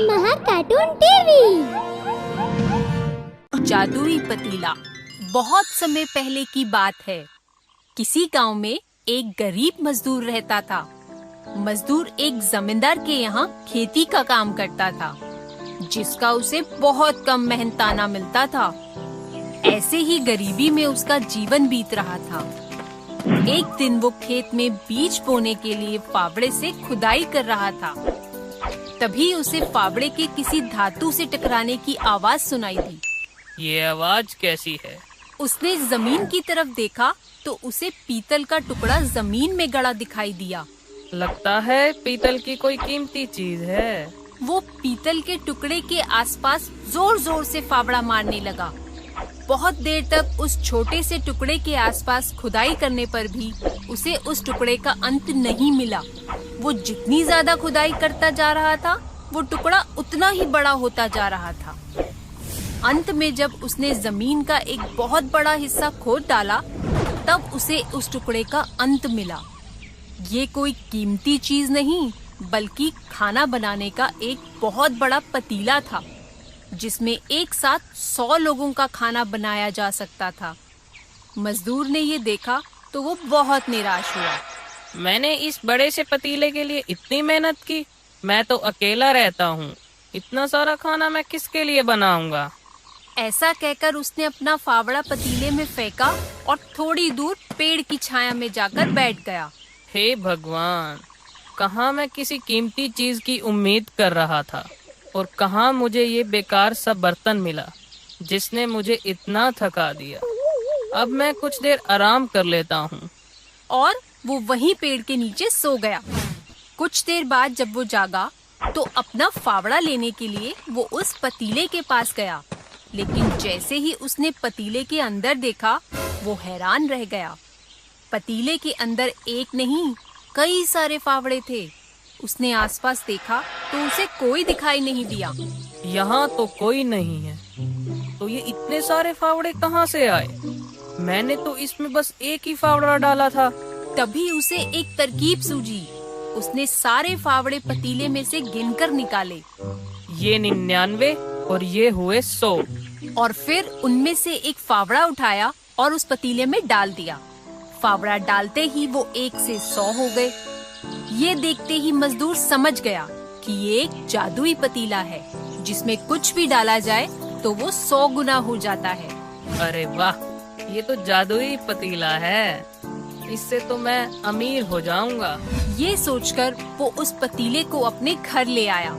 महाकार्टून TV. जादुई पतीला। बहुत समय पहले की बात है। किसी गांव में एक गरीब मजदूर रहता था। मजदूर एक जमींदार के यहाँ खेती का काम करता था, जिसका उसे बहुत कम मेहनताना मिलता था। ऐसे ही गरीबी में उसका जीवन बीत रहा था। एक दिन वो खेत में बीज बोने के लिए फावड़े से खुदाई कर रहा था। तभी उसे फावड़े के किसी धातु से टकराने की आवाज सुनाई दी। ये आवाज कैसी है? उसने जमीन की तरफ देखा तो उसे पीतल का टुकड़ा जमीन में गड़ा दिखाई दिया। लगता है पीतल की कोई कीमती चीज है। वो पीतल के टुकड़े के आसपास जोर जोर से फावड़ा मारने लगा। बहुत देर तक उस छोटे से टुकड़े के आसपास खुदाई करने पर भी उसे उस टुकड़े का अंत नहीं मिला। वो जितनी ज्यादा खुदाई करता जा रहा था, वो टुकड़ा उतना ही बड़ा होता जा रहा था। अंत में जब उसने जमीन का एक बहुत बड़ा हिस्सा खोद डाला, तब उसे उस टुकड़े का अंत मिला। ये कोई कीमती चीज नहीं, बल्कि खाना बनाने का एक बहुत बड़ा पतीला था, जिसमें एक साथ 100 लोगों का खाना बनाया जा सकता था। मजदूर ने ये देखा तो वो बहुत निराश हुआ। मैंने इस बड़े से पतीले के लिए इतनी मेहनत की। मैं तो अकेला रहता हूँ। इतना सारा खाना मैं किसके लिए बनाऊंगा? ऐसा कहकर उसने अपना फावड़ा पतीले में फेंका और थोड़ी दूर पेड़ की छाया में जाकर बैठ गया। हे भगवान, कहाँ मैं किसी कीमती चीज की उम्मीद कर रहा था और कहाँ मुझे ये बेकार सा बर्तन मिला, जिसने मुझे इतना थका दिया। अब मैं कुछ देर आराम कर लेता हूँ। और वो वहीं पेड़ के नीचे सो गया। कुछ देर बाद जब वो जागा तो अपना फावड़ा लेने के लिए वो उस पतीले के पास गया। लेकिन जैसे ही उसने पतीले के अंदर देखा, वो हैरान रह गया। पतीले के अंदर एक नहीं, कई सारे फावड़े थे। उसने आसपास देखा तो उसे कोई दिखाई नहीं दिया। यहाँ तो कोई नहीं है, तो ये इतने सारे फावड़े कहाँ से आए? मैंने तो इसमें बस एक ही फावड़ा डाला था। तभी उसे एक तरकीब सूझी। उसने सारे फावड़े पतीले में से गिनकर निकाले। ये 99 और ये हुए 100। और फिर उनमें से एक फावड़ा उठाया और उस पतीले में डाल दिया। फावड़ा डालते ही वो 1 से 100 हो गए। ये देखते ही मजदूर समझ गया कि ये एक जादुई पतीला है, जिसमें कुछ भी डाला जाए तो वो 100 गुना हो जाता है। अरे वाह, ये तो जादुई पतीला है। इससे तो मैं अमीर हो जाऊंगा। ये सोचकर वो उस पतीले को अपने घर ले आया।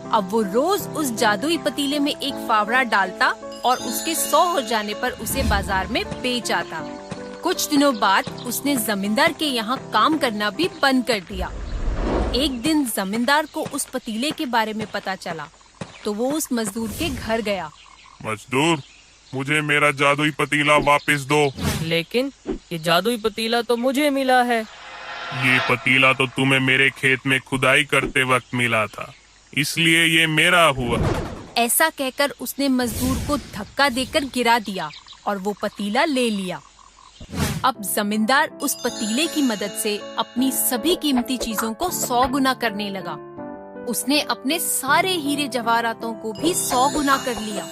अब वो रोज उस जादुई पतीले में एक फावड़ा डालता और उसके 100 हो जाने पर उसे बाजार में बेच आता। कुछ दिनों बाद उसने जमींदार के यहाँ काम करना भी बंद कर दिया। एक दिन जमींदार को उस पतीले के बारे में पता चला, तो वो उस मजदूर के घर गया। मजदूर, मुझे मेरा जादुई पतीला वापस दो। लेकिन ये जादुई पतीला तो मुझे मिला है। ये पतीला तो तुम्हें मेरे खेत में खुदाई करते वक्त मिला था, इसलिए ये मेरा हुआ। ऐसा कहकर उसने मजदूर को धक्का देकर गिरा दिया और वो पतीला ले लिया। अब जमींदार उस पतीले की मदद से अपनी सभी कीमती चीजों को 100 गुना करने लगा। उसने अपने सारे हीरे जवाहरातों को भी 100 गुना कर लिया।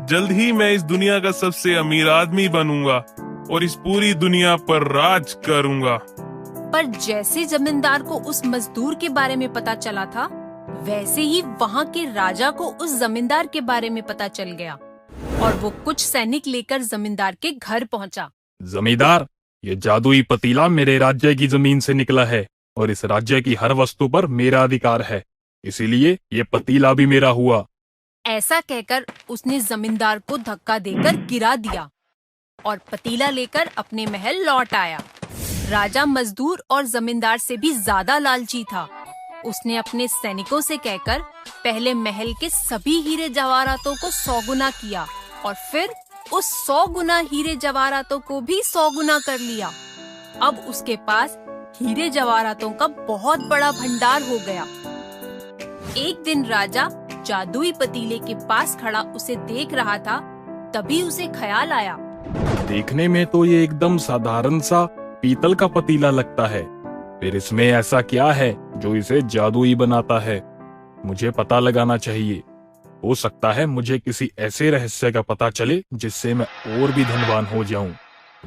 जल्द ही मैं इस दुनिया का सबसे अमीर आदमी बनूंगा और इस पूरी दुनिया पर राज करूंगा। पर जैसे जमींदार को उस मजदूर के बारे में पता चला था, वैसे ही वहाँ के राजा को उस जमींदार के बारे में पता चल गया और वो कुछ सैनिक लेकर जमींदार के घर पहुँचा। जमींदार, ये जादुई पतीला मेरे राज्य की जमीन से निकला है और इस राज्य की हर वस्तु पर मेरा अधिकार है, इसीलिए ये पतीला भी मेरा हुआ। ऐसा कहकर उसने जमींदार को धक्का देकर गिरा दिया और पतीला लेकर अपने महल लौट आया। राजा मजदूर और जमींदार से भी ज्यादा लालची था। उसने अपने सैनिकों से कहकर पहले महल के सभी हीरे जवाहरातों को 100 गुना किया और फिर उस 100 गुना हीरे जवाहरातों को भी 100 गुना कर लिया। अब उसके पास हीरे जवाहरातों का बहुत बड़ा भंडार हो गया। एक दिन राजा जादुई पतीले के पास खड़ा उसे देख रहा था। तभी उसे ख्याल आया, देखने में तो ये एकदम साधारण सा पीतल का पतीला लगता है, फिर इसमें ऐसा क्या है जो इसे जादुई बनाता है? मुझे पता लगाना चाहिए। हो सकता है मुझे किसी ऐसे रहस्य का पता चले जिससे मैं और भी धनवान हो जाऊं।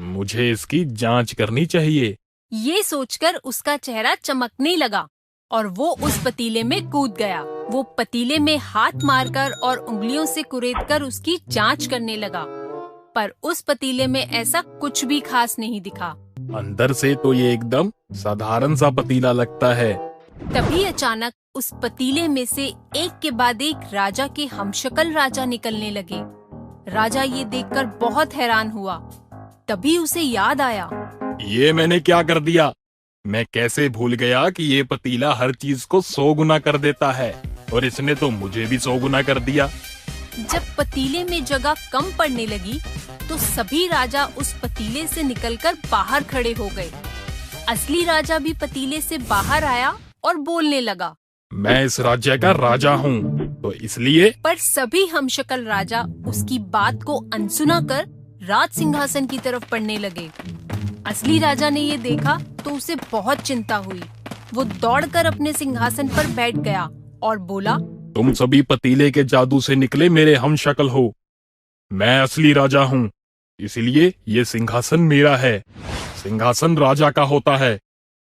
मुझे इसकी जांच करनी चाहिए। ये सोचकर उसका चेहरा चमकने लगा और वो उस पतीले में कूद गया। वो पतीले में हाथ मारकर और उंगलियों से कुरेदकर उसकी जांच करने लगा, पर उस पतीले में ऐसा कुछ भी खास नहीं दिखा। अंदर से तो ये एकदम साधारण सा पतीला लगता है। तभी अचानक उस पतीले में से एक के बाद एक राजा के हमशक्ल राजा निकलने लगे। राजा ये देखकर बहुत हैरान हुआ। तभी उसे याद आया, ये मैंने क्या कर दिया? मैं कैसे भूल गया कि ये पतीला हर चीज को 100 गुना कर देता है, और इसने तो मुझे भी 100 गुना कर दिया। जब पतीले में जगह कम पड़ने लगी तो सभी राजा उस पतीले से निकलकर बाहर खड़े हो गए। असली राजा भी पतीले से बाहर आया और बोलने लगा, मैं इस राज्य का राजा हूँ, तो इसलिए। पर सभी हमशक्ल राजा उसकी बात को अनसुना कर राज सिंहासन की तरफ बढ़ने लगे। असली राजा ने ये देखा तो उसे बहुत चिंता हुई। वो दौड़कर अपने सिंहासन पर बैठ गया और बोला, तुम सभी पतीले के जादू से निकले मेरे हमशक्ल हो। मैं असली राजा हूँ, इसलिए ये सिंहासन मेरा है। सिंहासन राजा का होता है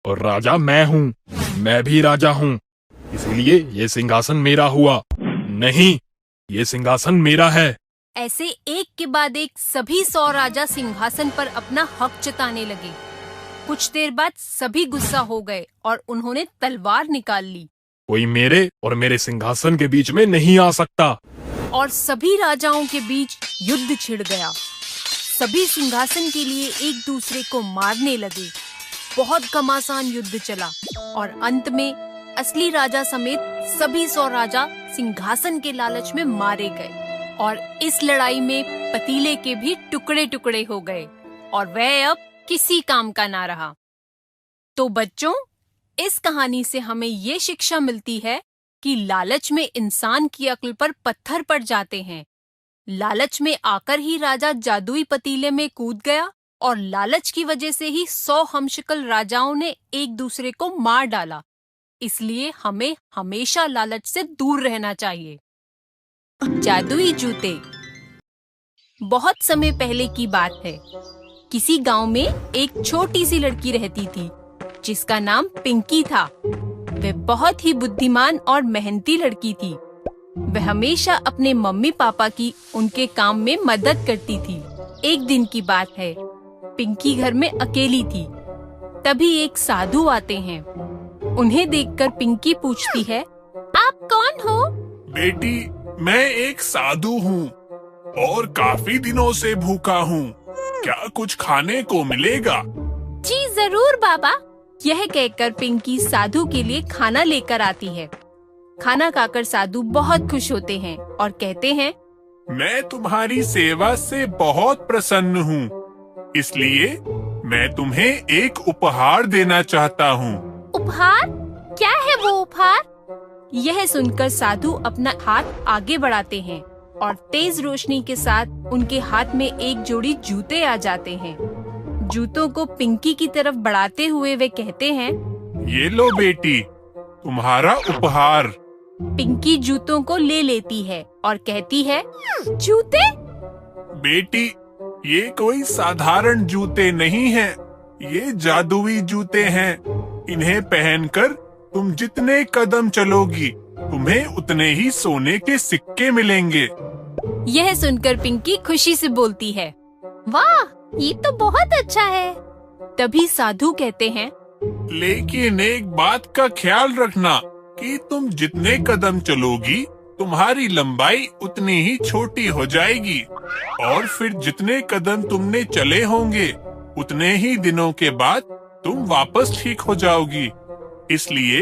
और राजा मैं हूँ। मैं भी राजा हूँ, इसलिए ये सिंहासन मेरा हुआ। नहीं, ये सिंहासन मेरा है। ऐसे एक के बाद एक सभी 100 राजा सिंहासन पर अपना हक जताने लगे। कुछ देर बाद सभी गुस्सा हो गए और उन्होंने तलवार निकाल ली। कोई मेरे और मेरे सिंहासन के बीच में नहीं आ सकता। और सभी राजाओं के बीच युद्ध छिड़ गया। सभी सिंहासन के लिए एक दूसरे को मारने लगे। बहुत घमासान युद्ध चला और अंत में असली राजा समेत सभी 100 राजा सिंहासन के लालच में मारे गए। और इस लड़ाई में पतीले के भी टुकड़े टुकड़े हो गए और वह अब किसी काम का ना रहा। तो बच्चों, इस कहानी से हमें ये शिक्षा मिलती है कि लालच में इंसान की अक्ल पर पत्थर पड़ जाते हैं। लालच में आकर ही राजा जादुई पतीले में कूद गया और लालच की वजह से ही 100 हमशक्ल राजाओं ने एक दूसरे को मार डाला। इसलिए हमें हमेशा लालच से दूर रहना चाहिए। जादुई जूते। बहुत समय पहले की बात है। किसी गांव में एक छोटी सी लड़की रहती थी जिसका नाम पिंकी था। वह बहुत ही बुद्धिमान और मेहनती लड़की थी। वह हमेशा अपने मम्मी पापा की उनके काम में मदद करती थी। एक दिन की बात है, पिंकी घर में अकेली थी। तभी एक साधु आते हैं। उन्हें देखकर पिंकी पूछती है, आप कौन हो? बेटी, मैं एक साधु हूँ और काफी दिनों से भूखा हूँ। क्या कुछ खाने को मिलेगा? जी जरूर बाबा। यह कहकर पिंकी साधु के लिए खाना लेकर आती है। खाना खाकर साधु बहुत खुश होते हैं और कहते हैं, मैं तुम्हारी सेवा से बहुत प्रसन्न हूँ, इसलिए मैं तुम्हें एक उपहार देना चाहता हूँ। उपहार? क्या है वो उपहार? यह सुनकर साधु अपना हाथ आगे बढ़ाते हैं और तेज रोशनी के साथ उनके हाथ में एक जोड़ी जूते आ जाते हैं। जूतों को पिंकी की तरफ बढ़ाते हुए वे कहते हैं, ये लो बेटी, तुम्हारा उपहार। पिंकी जूतों को ले लेती है और कहती है, जूते? बेटी, ये कोई साधारण जूते नहीं हैं, ये जादुई जूते हैं। इन्हें पहनकर तुम जितने कदम चलोगी, तुम्हें उतने ही सोने के सिक्के मिलेंगे। यह सुनकर पिंकी खुशी से बोलती है, वाह, ये तो बहुत अच्छा है। तभी साधु कहते हैं, लेकिन एक बात का ख्याल रखना कि तुम जितने कदम चलोगी, तुम्हारी लंबाई उतनी ही छोटी हो जाएगी और फिर जितने कदम तुमने चले होंगे, उतने ही दिनों के बाद तुम वापस ठीक हो जाओगी। इसलिए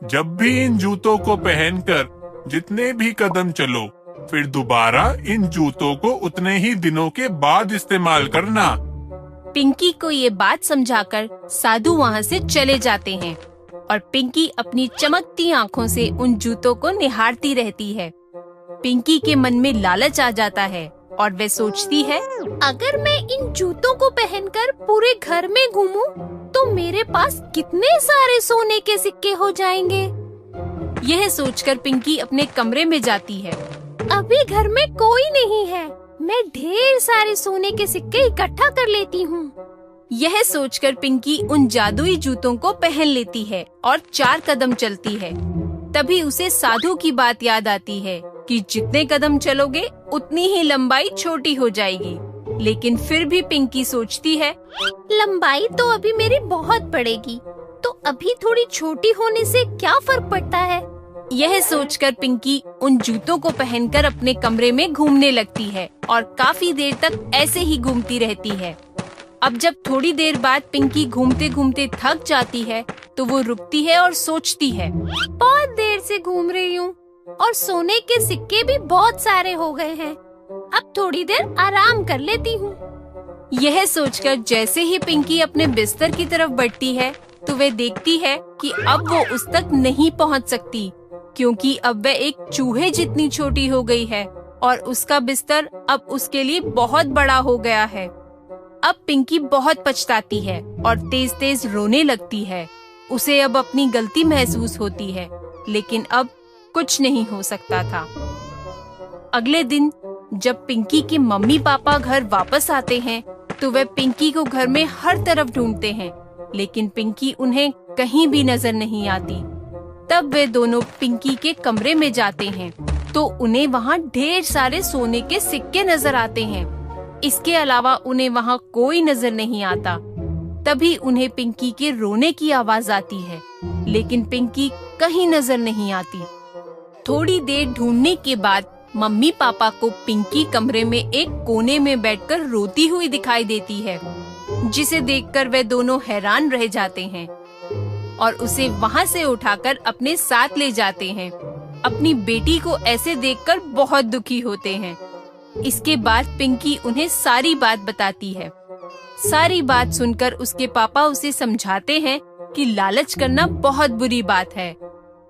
जब भी इन जूतों को पहनकर जितने भी कदम चलो, फिर दोबारा इन जूतों को उतने ही दिनों के बाद इस्तेमाल करना। पिंकी को ये बात समझाकर साधु वहाँ से चले जाते हैं और पिंकी अपनी चमकती आँखों से उन जूतों को निहारती रहती है। पिंकी के मन में लालच आ जाता है और वह सोचती है, अगर मैं इन जूतों को पहनकर पूरे घर में घूमूं, तो मेरे पास कितने सारे सोने के सिक्के हो जाएंगे। यह सोचकर पिंकी अपने कमरे में जाती है। अभी घर में कोई नहीं है, मैं ढेर सारे सोने के सिक्के इकट्ठा कर लेती हूँ। यह सोचकर पिंकी उन जादुई जूतों को पहन लेती है और 4 कदम चलती है। तभी उसे साधु की बात याद आती है कि जितने कदम चलोगे उतनी ही लंबाई छोटी हो जाएगी। लेकिन फिर भी पिंकी सोचती है, लंबाई तो अभी मेरी बहुत बढ़ेगी, तो अभी थोड़ी छोटी होने से क्या फर्क पड़ता है। यह सोचकर पिंकी उन जूतों को पहनकर अपने कमरे में घूमने लगती है और काफी देर तक ऐसे ही घूमती रहती है। अब जब थोड़ी देर बाद पिंकी घूमते घूमते थक जाती है, तो वो रुकती है और सोचती है, बहुत देर से घूम रही हूँ और सोने के सिक्के भी बहुत सारे हो गए हैं। अब थोड़ी देर आराम कर लेती हूँ। यह सोचकर जैसे ही पिंकी अपने बिस्तर की तरफ बढ़ती है, तो वह देखती है कि अब वो उस तक नहीं पहुँच सकती, क्योंकि अब वह एक चूहे जितनी छोटी हो गई है और उसका बिस्तर अब उसके लिए बहुत बड़ा हो गया है। अब पिंकी बहुत पछताती है और तेज तेज रोने लगती है। उसे अब अपनी गलती महसूस होती है, लेकिन अब कुछ नहीं हो सकता था। अगले दिन जब पिंकी के मम्मी पापा घर वापस आते हैं, तो वे पिंकी को घर में हर तरफ ढूंढते हैं, लेकिन पिंकी उन्हें कहीं भी नजर नहीं आती। तब वे दोनों पिंकी के कमरे में जाते हैं, तो उन्हें वहाँ ढेर सारे सोने के सिक्के नजर आते हैं। इसके अलावा उन्हें वहाँ कोई नजर नहीं आता। तभी उन्हें पिंकी के रोने की आवाज आती है, लेकिन पिंकी कहीं नजर नहीं आती। थोड़ी देर ढूंढने के बाद मम्मी पापा को पिंकी कमरे में एक कोने में बैठकर रोती हुई दिखाई देती है, जिसे देखकर वे दोनों हैरान रह जाते हैं और उसे वहाँ से उठाकर अपने साथ ले जाते हैं। अपनी बेटी को ऐसे देखकर बहुत दुखी होते हैं। इसके बाद पिंकी उन्हें सारी बात बताती है। सारी बात सुनकर उसके पापा उसे समझाते हैं कि लालच करना बहुत बुरी बात है।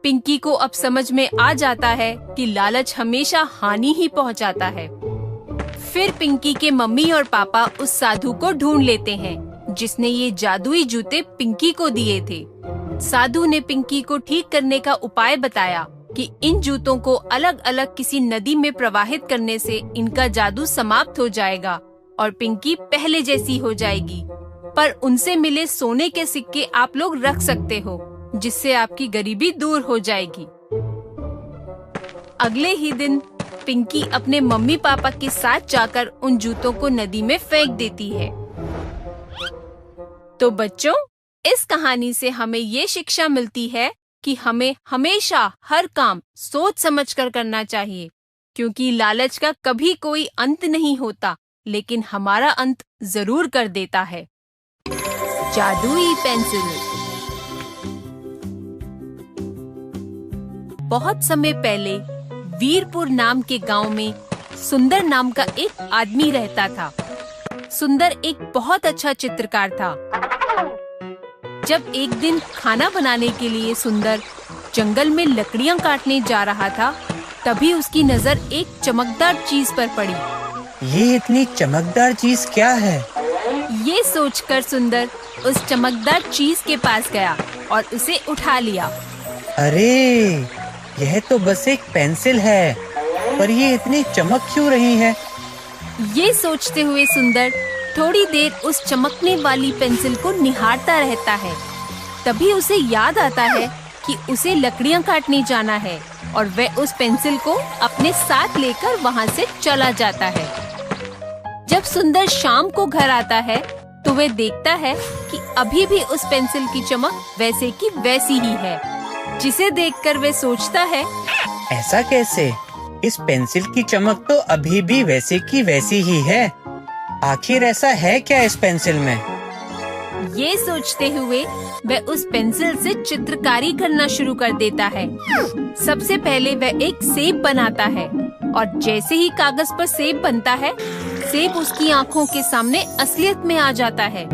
पिंकी को अब समझ में आ जाता है कि लालच हमेशा हानि ही पहुंचाता है। फिर पिंकी के मम्मी और पापा उस साधु को ढूंढ लेते हैं, जिसने ये जादुई जूते पिंकी को दिए थे। साधु ने पिंकी को ठीक करने का उपाय बताया कि इन जूतों को अलग अलग किसी नदी में प्रवाहित करने से इनका जादू समाप्त हो जाएगा और पिंकी पहले जैसी हो जाएगी। पर उनसे मिले सोने के सिक्के आप लोग रख सकते हो, जिससे आपकी गरीबी दूर हो जाएगी। अगले ही दिन पिंकी अपने मम्मी पापा के साथ जाकर उन जूतों को नदी में फेंक देती है। तो बच्चों, इस कहानी से हमें ये शिक्षा मिलती है कि हमें हमेशा हर काम सोच समझकर करना चाहिए, क्योंकि लालच का कभी कोई अंत नहीं होता, लेकिन हमारा अंत जरूर कर देता है। जादुई पेंसिल। बहुत समय पहले वीरपुर नाम के गांव में सुंदर नाम का एक आदमी रहता था। सुंदर एक बहुत अच्छा चित्रकार था। जब एक दिन खाना बनाने के लिए सुंदर जंगल में लकड़ियां काटने जा रहा था, तभी उसकी नजर एक चमकदार चीज पर पड़ी। ये इतनी चमकदार चीज क्या है? ये सोचकर सुंदर उस चमकदार चीज के पास गया और उसे उठा लिया। अरे, यह तो बस एक पेंसिल है, पर ये इतनी चमक क्यों रही है? ये सोचते हुए सुंदर थोड़ी देर उस चमकने वाली पेंसिल को निहारता रहता है। तभी उसे याद आता है कि उसे लकड़ियां काटने जाना है और वह उस पेंसिल को अपने साथ लेकर वहाँ से चला जाता है। जब सुंदर शाम को घर आता है, तो वह देखता है कि अभी भी उस पेंसिल की चमक वैसे की वैसी ही है, जिसे देखकर वह सोचता है, ऐसा कैसे? इस पेंसिल की चमक तो अभी भी वैसे की वैसी ही है। आखिर ऐसा है क्या इस पेंसिल में? ये सोचते हुए वह उस पेंसिल से चित्रकारी करना शुरू कर देता है। सबसे पहले वह एक सेब बनाता है और जैसे ही कागज पर सेब बनता है, सेब उसकी आंखों के सामने असलियत में आ जाता है,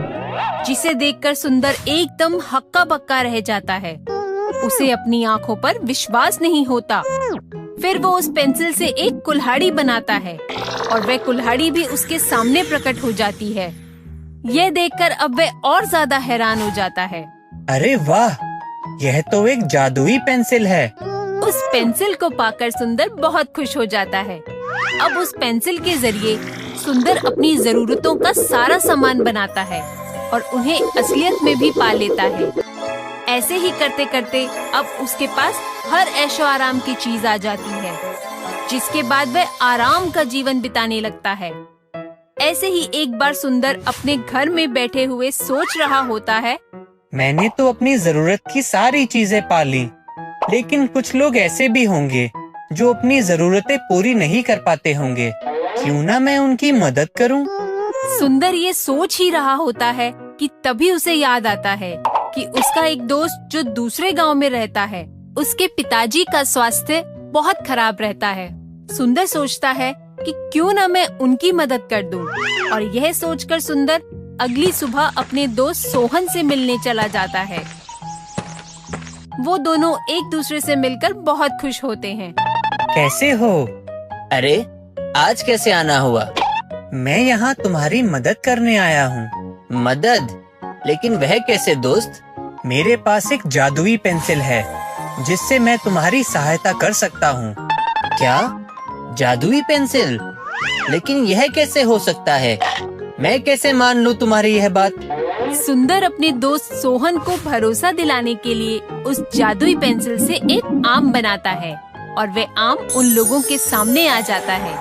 जिसे देखकर सुंदर एकदम हक्का बक्का रह जाता है। उसे अपनी आंखों पर विश्वास नहीं होता। फिर वो उस पेंसिल से एक कुल्हाड़ी बनाता है और वह कुल्हाड़ी भी उसके सामने प्रकट हो जाती है। यह देखकर अब वह और ज्यादा हैरान हो जाता है। अरे वाह, यह तो एक जादुई पेंसिल है। उस पेंसिल को पाकर सुंदर बहुत खुश हो जाता है। अब उस पेंसिल के जरिए सुंदर अपनी जरूरतों का सारा सामान बनाता है और उन्हें असलियत में भी पा लेता है। ऐसे ही करते करते अब उसके पास हर ऐशो आराम की चीज आ जाती है, जिसके बाद वह आराम का जीवन बिताने लगता है। ऐसे ही एक बार सुंदर अपने घर में बैठे हुए सोच रहा होता है, मैंने तो अपनी जरूरत की सारी चीजें पा ली, लेकिन कुछ लोग ऐसे भी होंगे जो अपनी जरूरतें पूरी नहीं कर पाते होंगे। क्यों ना मैं उनकी मदद करूं? सुंदर ये सोच ही रहा होता है कि तभी उसे याद आता है कि उसका एक दोस्त जो दूसरे गांव में रहता है, उसके पिताजी का स्वास्थ्य बहुत खराब रहता है। सुंदर सोचता है कि क्यों ना मैं उनकी मदद कर दूं, और यह सोचकर सुंदर अगली सुबह अपने दोस्त सोहन से मिलने चला जाता है। वो दोनों एक दूसरे से मिलकर बहुत खुश होते हैं। कैसे हो? अरे, आज कैसे आना हुआ? मैं यहाँ तुम्हारी मदद करने आया हूँ। मदद? लेकिन वह कैसे दोस्त? मेरे पास एक जादुई पेंसिल है जिससे मैं तुम्हारी सहायता कर सकता हूँ। क्या? जादुई पेंसिल? लेकिन यह कैसे हो सकता है? मैं कैसे मान लूँ तुम्हारी यह बात? सुंदर अपने दोस्त सोहन को भरोसा दिलाने के लिए उस जादुई पेंसिल से एक आम बनाता है और वे आम उन लोगों के सामने आ जाता है।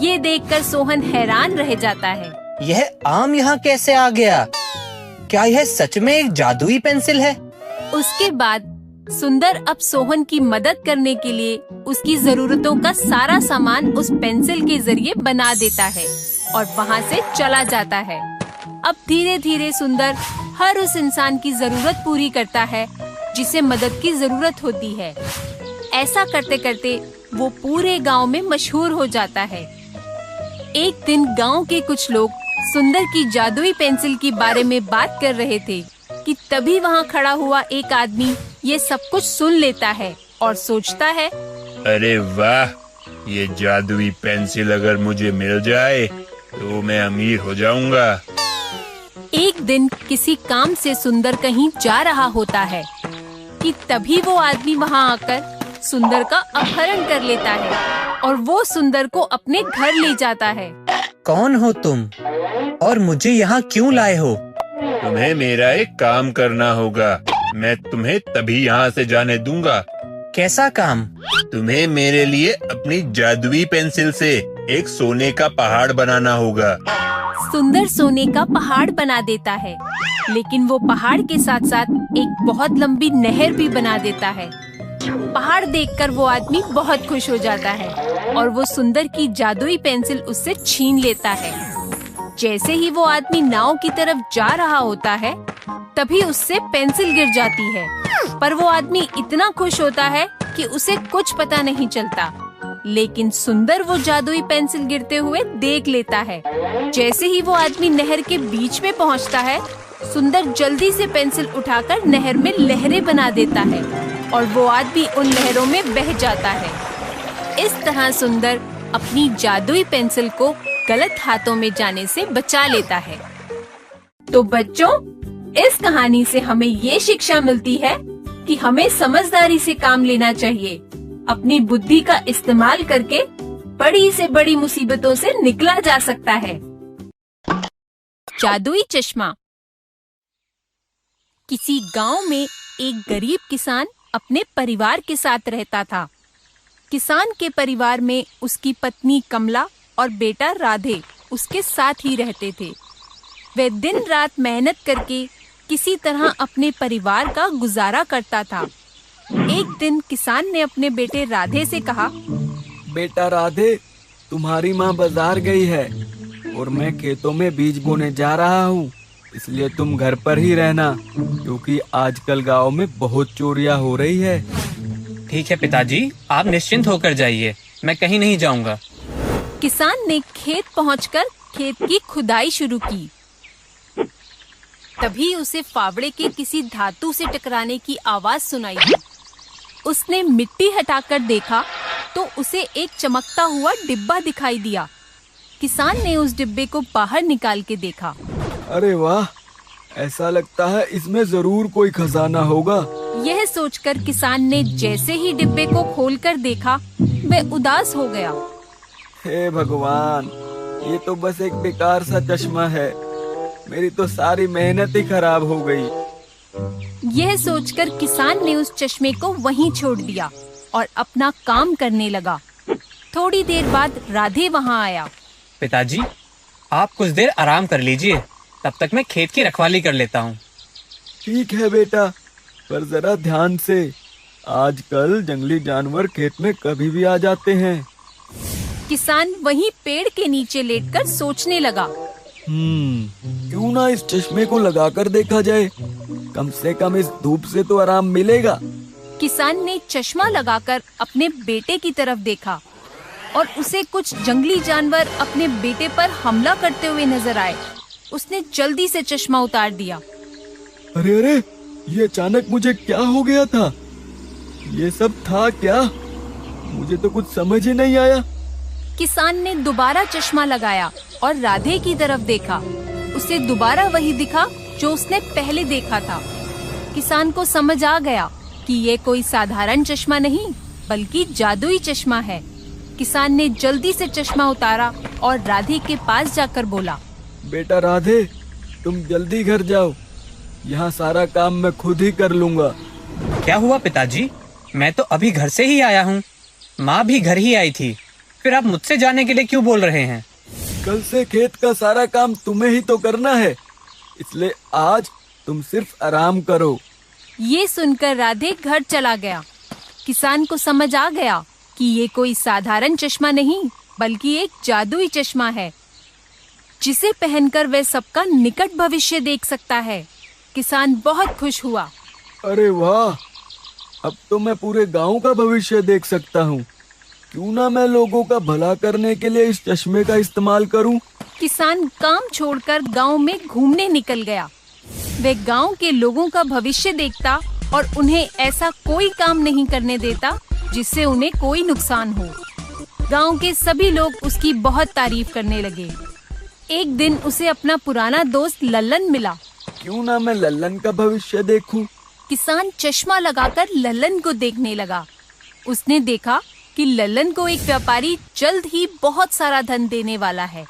ये देखकर सोहन हैरान रह जाता है। यह आम यहाँ कैसे आ गया? क्या यह सच में एक जादुई पेंसिल है? उसके बाद सुंदर अब सोहन की मदद करने के लिए उसकी जरूरतों का सारा सामान उस पेंसिल के जरिए बना देता है और वहाँ से चला जाता है। अब धीरे धीरे सुंदर हर उस इंसान की जरूरत पूरी करता है जिसे मदद की जरूरत होती है। ऐसा करते करते वो पूरे गांव में मशहूर हो जाता है। एक दिन गांव के कुछ लोग सुंदर की जादुई पेंसिल के बारे में बात कर रहे थे कि तभी वहां खड़ा हुआ एक आदमी ये सब कुछ सुन लेता है और सोचता है, अरे वाह, ये जादुई पेंसिल अगर मुझे मिल जाए तो मैं अमीर हो जाऊंगा। एक दिन किसी काम से सुंदर कहीं जा रहा होता है कि तभी वो आदमी वहां आकर सुंदर का अपहरण कर लेता है और वो सुंदर को अपने घर ले जाता है। कौन हो तुम और मुझे यहाँ क्यों लाए हो? तुम्हें मेरा एक काम करना होगा। मैं तुम्हें तभी यहाँ से जाने दूंगा। कैसा काम? तुम्हें मेरे लिए अपनी जादुई पेंसिल से एक सोने का पहाड़ बनाना होगा। सुंदर सोने का पहाड़ बना देता है, लेकिन वो पहाड़ के साथ साथ एक बहुत लंबी नहर भी बना देता है। पहाड़ देखकर वो आदमी बहुत खुश हो जाता है और वो सुंदर की जादुई पेंसिल उससे छीन लेता है। जैसे ही वो आदमी नाव की तरफ जा रहा होता है, तभी उससे पेंसिल गिर जाती है, पर वो आदमी इतना खुश होता है कि उसे कुछ पता नहीं चलता। लेकिन सुंदर वो जादुई पेंसिल गिरते हुए देख लेता है। जैसे ही वो आदमी नहर के बीच में पहुंचता है, सुंदर जल्दी से पेंसिल उठाकर नहर में लहरें बना देता है और वो आदमी उन लहरों में बह जाता है। इस तरह सुंदर अपनी जादुई पेंसिल को गलत हाथों में जाने से बचा लेता है। तो बच्चों, इस कहानी से हमें ये शिक्षा मिलती है कि हमें समझदारी से काम लेना चाहिए। अपनी बुद्धि का इस्तेमाल करके बड़ी से बड़ी मुसीबतों से निकला जा सकता है। जादुई चश्मा। किसी गांव में एक गरीब किसान अपने परिवार के साथ रहता था। किसान के परिवार में उसकी पत्नी कमला और बेटा राधे उसके साथ ही रहते थे। वे दिन रात मेहनत करके किसी तरह अपने परिवार का गुजारा करता था। एक दिन किसान ने अपने बेटे राधे से कहा, बेटा राधे, तुम्हारी माँ बाजार गई है और मैं खेतों में बीज बोने जा रहा हूँ, इसलिए तुम घर पर ही रहना, क्योंकि आजकल गांव में बहुत चोरियां हो रही है। ठीक है पिताजी, आप निश्चिंत होकर जाइए, मैं कहीं नहीं जाऊंगा। किसान ने खेत पहुंचकर खेत की खुदाई शुरू की। तभी उसे फावड़े के किसी धातु से टकराने की आवाज सुनाई दी। उसने मिट्टी हटाकर देखा तो उसे एक चमकता हुआ डिब्बा दिखाई दिया। किसान ने उस डिब्बे को बाहर निकाल के देखा। अरे वाह, ऐसा लगता है इसमें जरूर कोई खजाना होगा। यह सोचकर किसान ने जैसे ही डिब्बे को खोलकर देखा, वह उदास हो गया। हे भगवान, ये तो बस एक बेकार सा चश्मा है। मेरी तो सारी मेहनत ही खराब हो गई। यह सोचकर किसान ने उस चश्मे को वहीं छोड़ दिया और अपना काम करने लगा। थोड़ी देर बाद राधे वहाँ आया। पिताजी, आप कुछ देर आराम कर लीजिए, तब तक मैं खेत की रखवाली कर लेता हूँ। ठीक है बेटा, पर जरा ध्यान से। आजकल जंगली जानवर खेत में कभी भी आ जाते हैं। किसान वहीं पेड़ के नीचे लेटकर सोचने लगा। क्यों ना इस चश्मे को लगाकर देखा जाए, कम से कम इस धूप से तो आराम मिलेगा। किसान ने चश्मा लगाकर अपने बेटे की तरफ देखा और उसे कुछ जंगली जानवर अपने बेटे पर हमला करते हुए नजर आए। उसने जल्दी से चश्मा उतार दिया। अरे अरे, ये अचानक मुझे क्या हो गया था? ये सब था क्या? मुझे तो कुछ समझ ही नहीं आया। किसान ने दोबारा चश्मा लगाया और राधे की तरफ देखा। उसे दोबारा वही दिखा जो उसने पहले देखा था। किसान को समझ आ गया कि ये कोई साधारण चश्मा नहीं, बल्कि जादुई चश्मा है। किसान ने जल्दी से चश्मा उतारा और राधे के पास जाकर बोला, बेटा राधे, तुम जल्दी घर जाओ, यहाँ सारा काम मैं खुद ही कर लूँगा। क्या हुआ पिताजी? मैं तो अभी घर से ही आया हूँ। माँ भी घर ही आई थी, फिर आप मुझसे जाने के लिए क्यों बोल रहे हैं? कल से खेत का सारा काम तुम्हें ही तो करना है, इसलिए आज तुम सिर्फ आराम करो। ये सुनकर राधे घर चला गया। किसान को समझ आ गया कि ये कोई साधारण चश्मा नहीं, बल्कि एक जादुई चश्मा है, जिसे पहनकर वह सबका निकट भविष्य देख सकता है। किसान बहुत खुश हुआ। अरे वाह, अब तो मैं पूरे गांव का भविष्य देख सकता हूँ। क्यों ना मैं लोगों का भला करने के लिए इस चश्मे का इस्तेमाल करूँ। किसान काम छोड़कर गांव में घूमने निकल गया। वह गांव के लोगों का भविष्य देखता और उन्हें ऐसा कोई काम नहीं करने देता जिससे उन्हें कोई नुकसान हो। गांव के सभी लोग उसकी बहुत तारीफ करने लगे। एक दिन उसे अपना पुराना दोस्त लल्लन मिला। क्यों ना मैं लल्लन का भविष्य देखूं। किसान चश्मा लगाकर लल्लन को देखने लगा। उसने देखा कि लल्लन को एक व्यापारी जल्द ही बहुत सारा धन देने वाला है।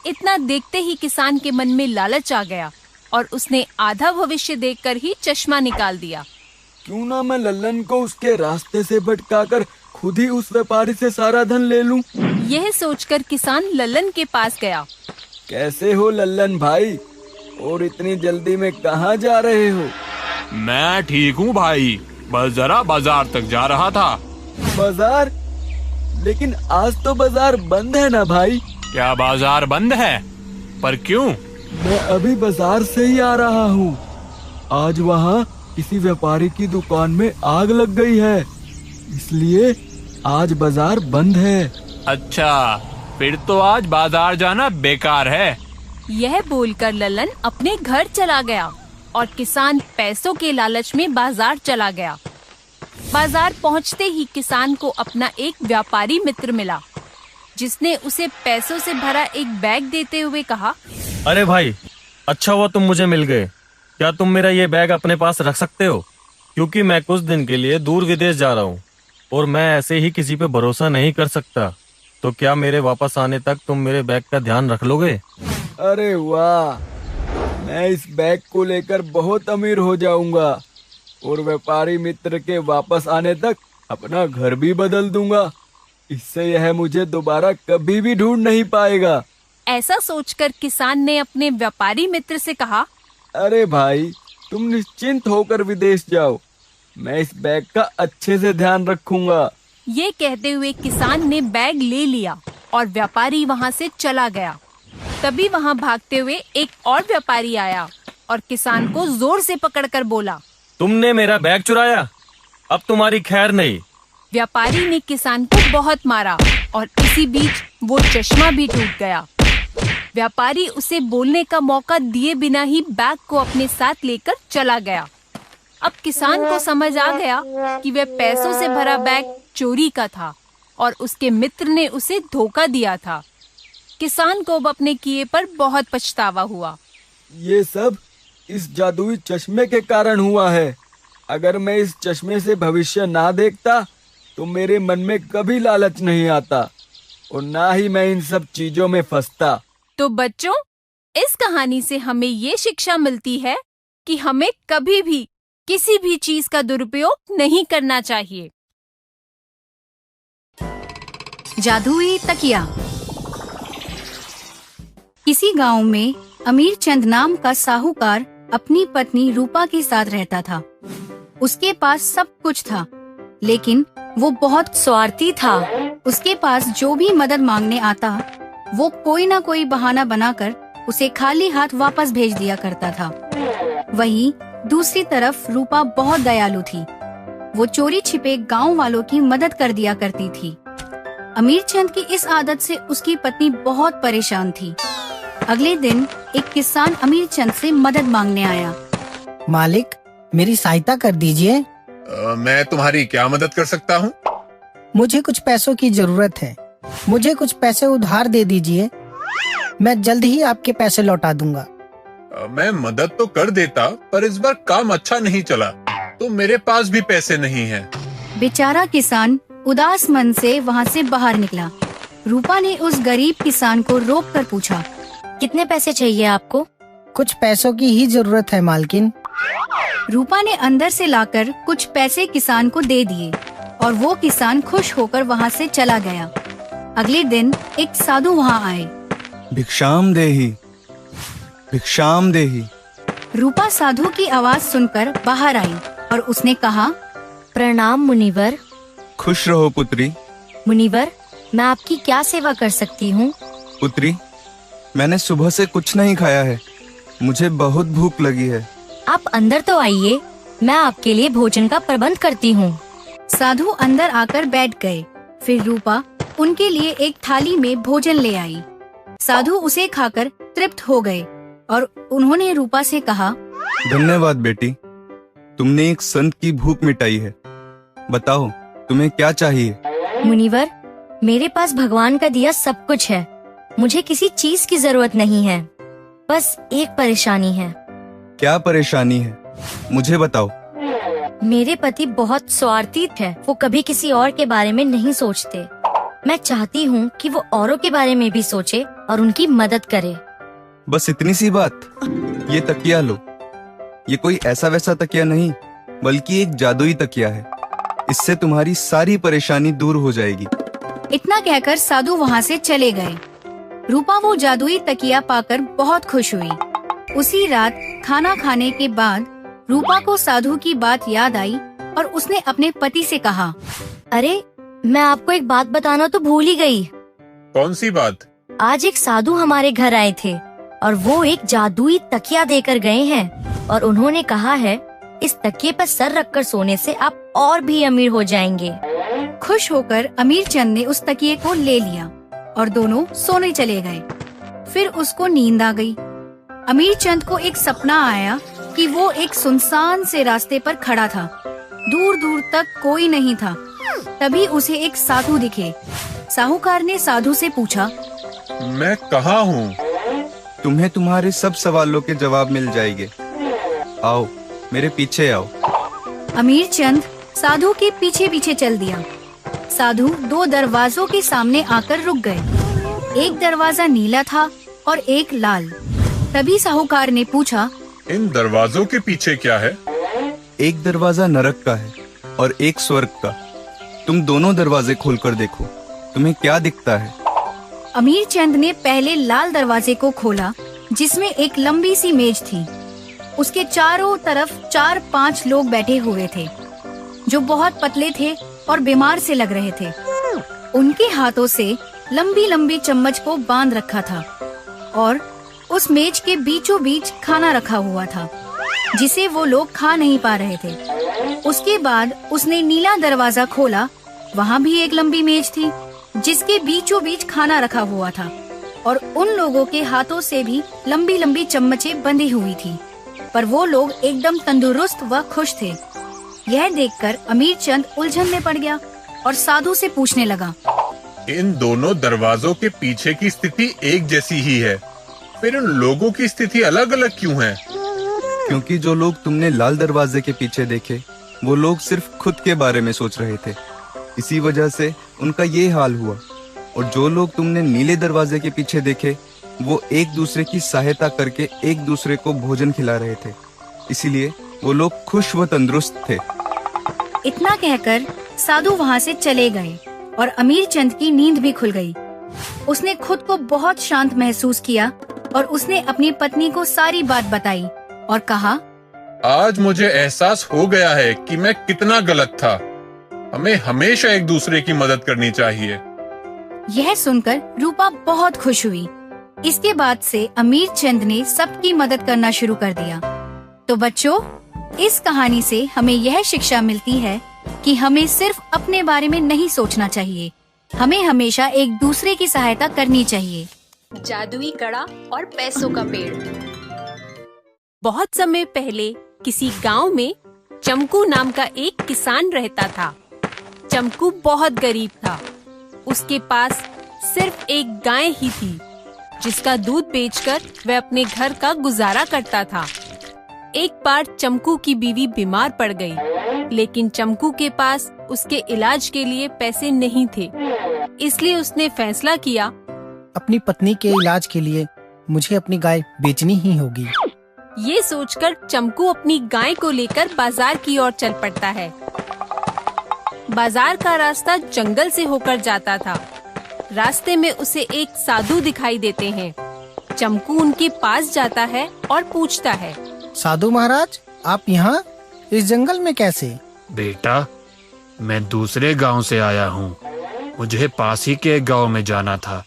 इतना देखते ही किसान के मन में लालच आ गया और उसने आधा भविष्य देखकर ही चश्मा निकाल दिया। क्यों ना मैं लल्लन को उसके रास्ते से भटकाकर खुद ही उस व्यापारी से सारा धन ले लूं। यह सोचकर किसान लल्लन के पास गया। कैसे हो लल्लन भाई, और इतनी जल्दी में कहाँ जा रहे हो? मैं ठीक हूँ भाई, बस जरा बाजार तक जा रहा था। बाजार? लेकिन आज तो बाजार बंद है ना भाई। क्या बाजार बंद है? पर क्यों? मैं अभी बाजार से ही आ रहा हूँ। आज वहाँ किसी व्यापारी की दुकान में आग लग गई है, इसलिए आज बाजार बंद है। अच्छा, फिर तो आज बाजार जाना बेकार है। यह बोलकर लल्लन अपने घर चला गया और किसान पैसों के लालच में बाजार चला गया। बाजार पहुंचते ही किसान को अपना एक व्यापारी मित्र मिला, जिसने उसे पैसों से भरा एक बैग देते हुए कहा, अरे भाई, अच्छा हुआ तुम मुझे मिल गए। क्या तुम मेरा ये बैग अपने पास रख सकते हो? क्योंकि मैं कुछ दिन के लिए दूर विदेश जा रहा हूँ और मैं ऐसे ही किसी पे भरोसा नहीं कर सकता। तो क्या मेरे वापस आने तक तुम मेरे बैग का ध्यान रख लोगे? अरे वाह, मैं इस बैग को लेकर बहुत अमीर हो जाऊंगा और व्यापारी मित्र के वापस आने तक अपना घर भी बदल दूंगा। इससे यह मुझे दोबारा कभी भी ढूंढ नहीं पाएगा। ऐसा सोचकर किसान ने अपने व्यापारी मित्र से कहा, अरे भाई, तुम निश्चिंत होकर विदेश जाओ, मैं इस बैग का अच्छे से ध्यान रखूंगा। ये कहते हुए किसान ने बैग ले लिया और व्यापारी वहाँ से चला गया। तभी वहाँ भागते हुए एक और व्यापारी आया और किसान को जोर से पकड़कर बोला, तुमने मेरा बैग चुराया, अब तुम्हारी खैर नहीं। व्यापारी ने किसान को बहुत मारा और इसी बीच वो चश्मा भी टूट गया। व्यापारी उसे बोलने का मौका दिए बिना ही बैग को अपने साथ लेकर चला गया। अब किसान को समझ आ गया कि वह पैसों से भरा बैग चोरी का था। और उसके मित्र ने उसे धोखा दिया था। किसान को अब अपने किए पर बहुत पछतावा हुआ। ये सब इस जादुई चश्मे के कारण हुआ है। अगर मैं इस चश्मे से भविष्य ना देखता तो मेरे मन में कभी लालच नहीं आता और ना ही मैं इन सब चीजों में फंसता। तो बच्चों, इस कहानी से हमें ये शिक्षा मिलती है कि हमें कभी भी किसी भी चीज का दुरुपयोग नहीं करना चाहिए। जादुई तकिया। किसी गांव में अमीर चंद नाम का साहूकार अपनी पत्नी रूपा के साथ रहता था। उसके पास सब कुछ था, लेकिन वो बहुत स्वार्थी था। उसके पास जो भी मदद मांगने आता, वो कोई ना कोई बहाना बनाकर उसे खाली हाथ वापस भेज दिया करता था। वहीं दूसरी तरफ रूपा बहुत दयालु थी। वो चोरी छिपे गांव वालों की मदद कर दिया करती थी। अमीर चंद की इस आदत से उसकी पत्नी बहुत परेशान थी। अगले दिन एक किसान अमीर चंद से मदद मांगने आया। मालिक, मेरी सहायता कर दीजिए। मैं तुम्हारी क्या मदद कर सकता हूँ? मुझे कुछ पैसों की जरूरत है। मुझे कुछ पैसे उधार दे दीजिए। मैं जल्द ही आपके पैसे लौटा दूंगा। मैं मदद तो कर देता, पर इस बार काम अच्छा नहीं चला, तो मेरे पास भी पैसे नहीं हैं। बेचारा किसान उदास मन से वहाँ से बाहर निकला। रूपा ने उस गरीब किसान को रोक कर पूछा, कितने पैसे चाहिए आपको? कुछ पैसों की ही जरूरत है मालकिन। रूपा ने अंदर से लाकर कुछ पैसे किसान को दे दिए और वो किसान खुश होकर वहाँ से चला गया। अगले दिन एक साधु वहाँ आए। भिक्षाम देही, भिक्षाम देही। रूपा साधु की आवाज सुनकर बाहर आई और उसने कहा, प्रणाम मुनिवर। खुश रहो पुत्री। मुनिवर, मैं आपकी क्या सेवा कर सकती हूँ? पुत्री, मैंने सुबह से कुछ नहीं खाया है। मुझे बहुत भूख लगी है। आप अंदर तो आइए, मैं आपके लिए भोजन का प्रबंध करती हूँ। साधु अंदर आकर बैठ गए। फिर रूपा उनके लिए एक थाली में भोजन ले आई। साधु उसे खाकर तृप्त हो गए और उन्होंने रूपा से कहा, धन्यवाद बेटी, तुमने एक संत की भूख मिटाई है। बताओ, तुम्हें क्या चाहिए? मुनिवर, मेरे पास भगवान का दिया सब कुछ है। मुझे किसी चीज की जरूरत नहीं है। बस एक परेशानी है। क्या परेशानी है? मुझे बताओ। मेरे पति बहुत स्वार्थी है। वो कभी किसी और के बारे में नहीं सोचते। मैं चाहती हूँ कि वो औरों के बारे में भी सोचे और उनकी मदद करे। बस इतनी सी बात? ये तकिया लो। ये कोई ऐसा वैसा तकिया नहीं, बल्कि एक जादुई तकिया है। इससे तुम्हारी सारी परेशानी दूर हो जाएगी। इतना कहकर साधु वहाँ से चले गए। रूपा वो जादुई तकिया पाकर बहुत खुश हुई। उसी रात खाना खाने के बाद रूपा को साधु की बात याद आई और उसने अपने पति से कहा, अरे मैं आपको एक बात बताना तो भूल ही गई। कौन सी बात? आज एक साधु हमारे घर आए थे और वो एक जादुई तकिया देकर गए हैं और उन्होंने कहा है, इस तकिए पर सर रखकर सोने से आप और भी अमीर हो जाएंगे। खुश होकर अमीर चंद ने उस तकिए को ले लिया और दोनों सोने चले गए। फिर उसको नींद आ गई। अमीर चंद को एक सपना आया कि वो एक सुनसान से रास्ते पर खड़ा था। दूर दूर तक कोई नहीं था। तभी उसे एक साधु दिखे। साहूकार ने साधु से पूछा, मैं कहाँ हूँ? तुम्हें तुम्हारे सब सवालों के जवाब मिल जाएंगे। आओ, मेरे पीछे आओ। अमीर चंद साधु के पीछे पीछे चल दिया। साधु दो दरवाजों के सामने आकर रुक गए। एक दरवाजा नीला था और एक लाल। तभी साहूकार ने पूछा, इन दरवाजों के पीछे क्या है? एक दरवाजा नरक का है और एक स्वर्ग का। तुम दोनों दरवाजे खोलकर देखो, तुम्हें क्या दिखता है? अमीर चंद ने पहले लाल दरवाजे को खोला, जिसमें एक लंबी सी मेज थी। उसके चारों तरफ 4-5 लोग बैठे हुए थे, जो बहुत पतले थे और बीमार से लग रहे थे। उनके हाथों से लंबी लंबी चम्मच को बांध रखा था और उस मेज के बीचों बीच खाना रखा हुआ था, जिसे वो लोग खा नहीं पा रहे थे। उसके बाद उसने नीला दरवाजा खोला। वहाँ भी एक लंबी मेज थी, जिसके बीचों बीच खाना रखा हुआ था और उन लोगों के हाथों से भी लंबी लंबी चम्मचें बंधी हुई थी, पर वो लोग एकदम तंदुरुस्त व खुश थे। यह देखकर अमीर चंद उलझन में पड़ गया। और साधु से पूछने लगा, इन दोनों दरवाजों के पीछे की स्थिति एक जैसी ही है, फिर उन लोगों की स्थिति अलग अलग क्यों है? क्योंकि जो लोग तुमने लाल दरवाजे के पीछे देखे, वो लोग सिर्फ खुद के बारे में सोच रहे थे, इसी वजह से उनका ये हाल हुआ। और जो लोग तुमने नीले दरवाजे के पीछे देखे, वो एक दूसरे की सहायता करके एक दूसरे को भोजन खिला रहे थे, इसीलिए वो लोग खुश व तंदुरुस्त थे। इतना कहकर साधु वहाँ से चले गए और अमीर चंद की नींद भी खुल गई। उसने खुद को बहुत शांत महसूस किया और उसने अपनी पत्नी को सारी बात बताई और कहा, आज मुझे एहसास हो गया है कि मैं कितना गलत था। हमें हमेशा एक दूसरे की मदद करनी चाहिए। यह सुनकर रूपा बहुत खुश हुई। इसके बाद से अमीर चंद ने सबकी मदद करना शुरू कर दिया। तो बच्चों, इस कहानी से हमें यह शिक्षा मिलती है कि हमें सिर्फ अपने बारे में नहीं सोचना चाहिए, हमें हमेशा एक दूसरे की सहायता करनी चाहिए। जादुई कड़ा और पैसों का पेड़। बहुत समय पहले किसी गांव में चमकू नाम का एक किसान रहता था। चमकू बहुत गरीब था। उसके पास सिर्फ एक गाय ही थी, जिसका दूध बेचकर वह अपने घर का गुजारा करता था। एक बार चमकू की बीवी बीमार पड़ गई, लेकिन चमकू के पास उसके इलाज के लिए पैसे नहीं थे। इसलिए उसने फैसला किया, अपनी पत्नी के इलाज के लिए मुझे अपनी गाय बेचनी ही होगी। ये सोचकर चमकू अपनी गाय को लेकर बाजार की ओर चल पड़ता है। बाजार का रास्ता जंगल से होकर जाता था। रास्ते में उसे एक साधु दिखाई देते हैं। चमकू उनके पास जाता है और पूछता है, साधु महाराज, आप यहाँ इस जंगल में कैसे? बेटा, मैं दूसरे गांव से आया हूँ। मुझे पास ही के एक गांव में जाना था,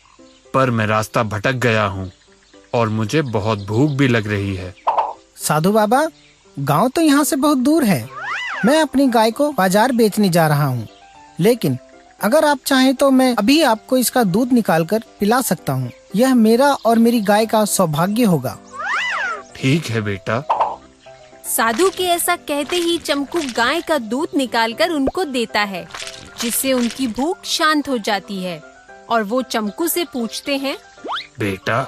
पर मैं रास्ता भटक गया हूँ और मुझे बहुत भूख भी लग रही है। साधु बाबा, गांव तो यहाँ से बहुत दूर है। मैं अपनी गाय को बाजार बेचने जा रहा हूँ, लेकिन अगर आप चाहें तो मैं अभी आपको इसका दूध निकालकर पिला सकता हूँ। यह मेरा और मेरी गाय का सौभाग्य होगा। ठीक है बेटा। साधु के ऐसा कहते ही चमकू गाय का दूध निकालकर उनको देता है, जिससे उनकी भूख शांत हो जाती है। और वो चमकू से पूछते हैं, बेटा,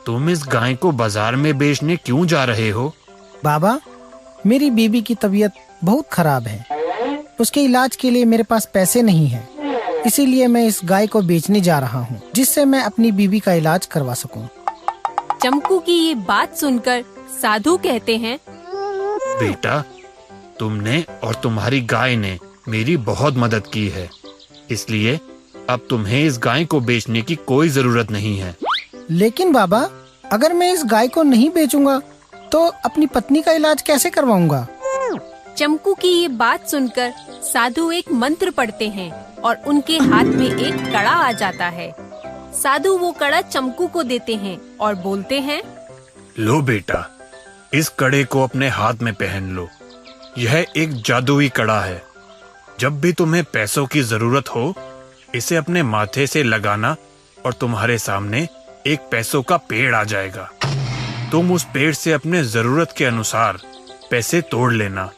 तुम इस गाय को बाजार में बेचने क्यों जा रहे हो? बाबा, मेरी बीबी की तबीयत बहुत खराब है। उसके इलाज के लिए मेरे पास पैसे नहीं है, इसीलिए मैं इस गाय को बेचने जा रहा हूँ, जिससे मैं अपनी बीबी का इलाज करवा सकूँ। चमकू की ये बात सुनकर साधु कहते हैं, बेटा, तुमने और तुम्हारी गाय ने मेरी बहुत मदद की है, इसलिए अब तुम्हें इस गाय को बेचने की कोई जरूरत नहीं है। लेकिन बाबा, अगर मैं इस गाय को नहीं बेचूंगा तो अपनी पत्नी का इलाज कैसे करवाऊंगा? चमकू की ये बात सुनकर साधु एक मंत्र पढ़ते हैं और उनके हाथ में एक कड़ा आ जाता है। साधु वो कड़ा चमकू को देते हैं और बोलते हैं, लो बेटा, इस कड़े को अपने हाथ में पहन लो। यह एक जादुई कड़ा है। जब भी तुम्हें पैसों की जरूरत हो, इसे अपने माथे से लगाना और तुम्हारे सामने एक पैसों का पेड़ आ जाएगा। तुम उस पेड़ से अपने जरूरत के अनुसार पैसे तोड़ लेना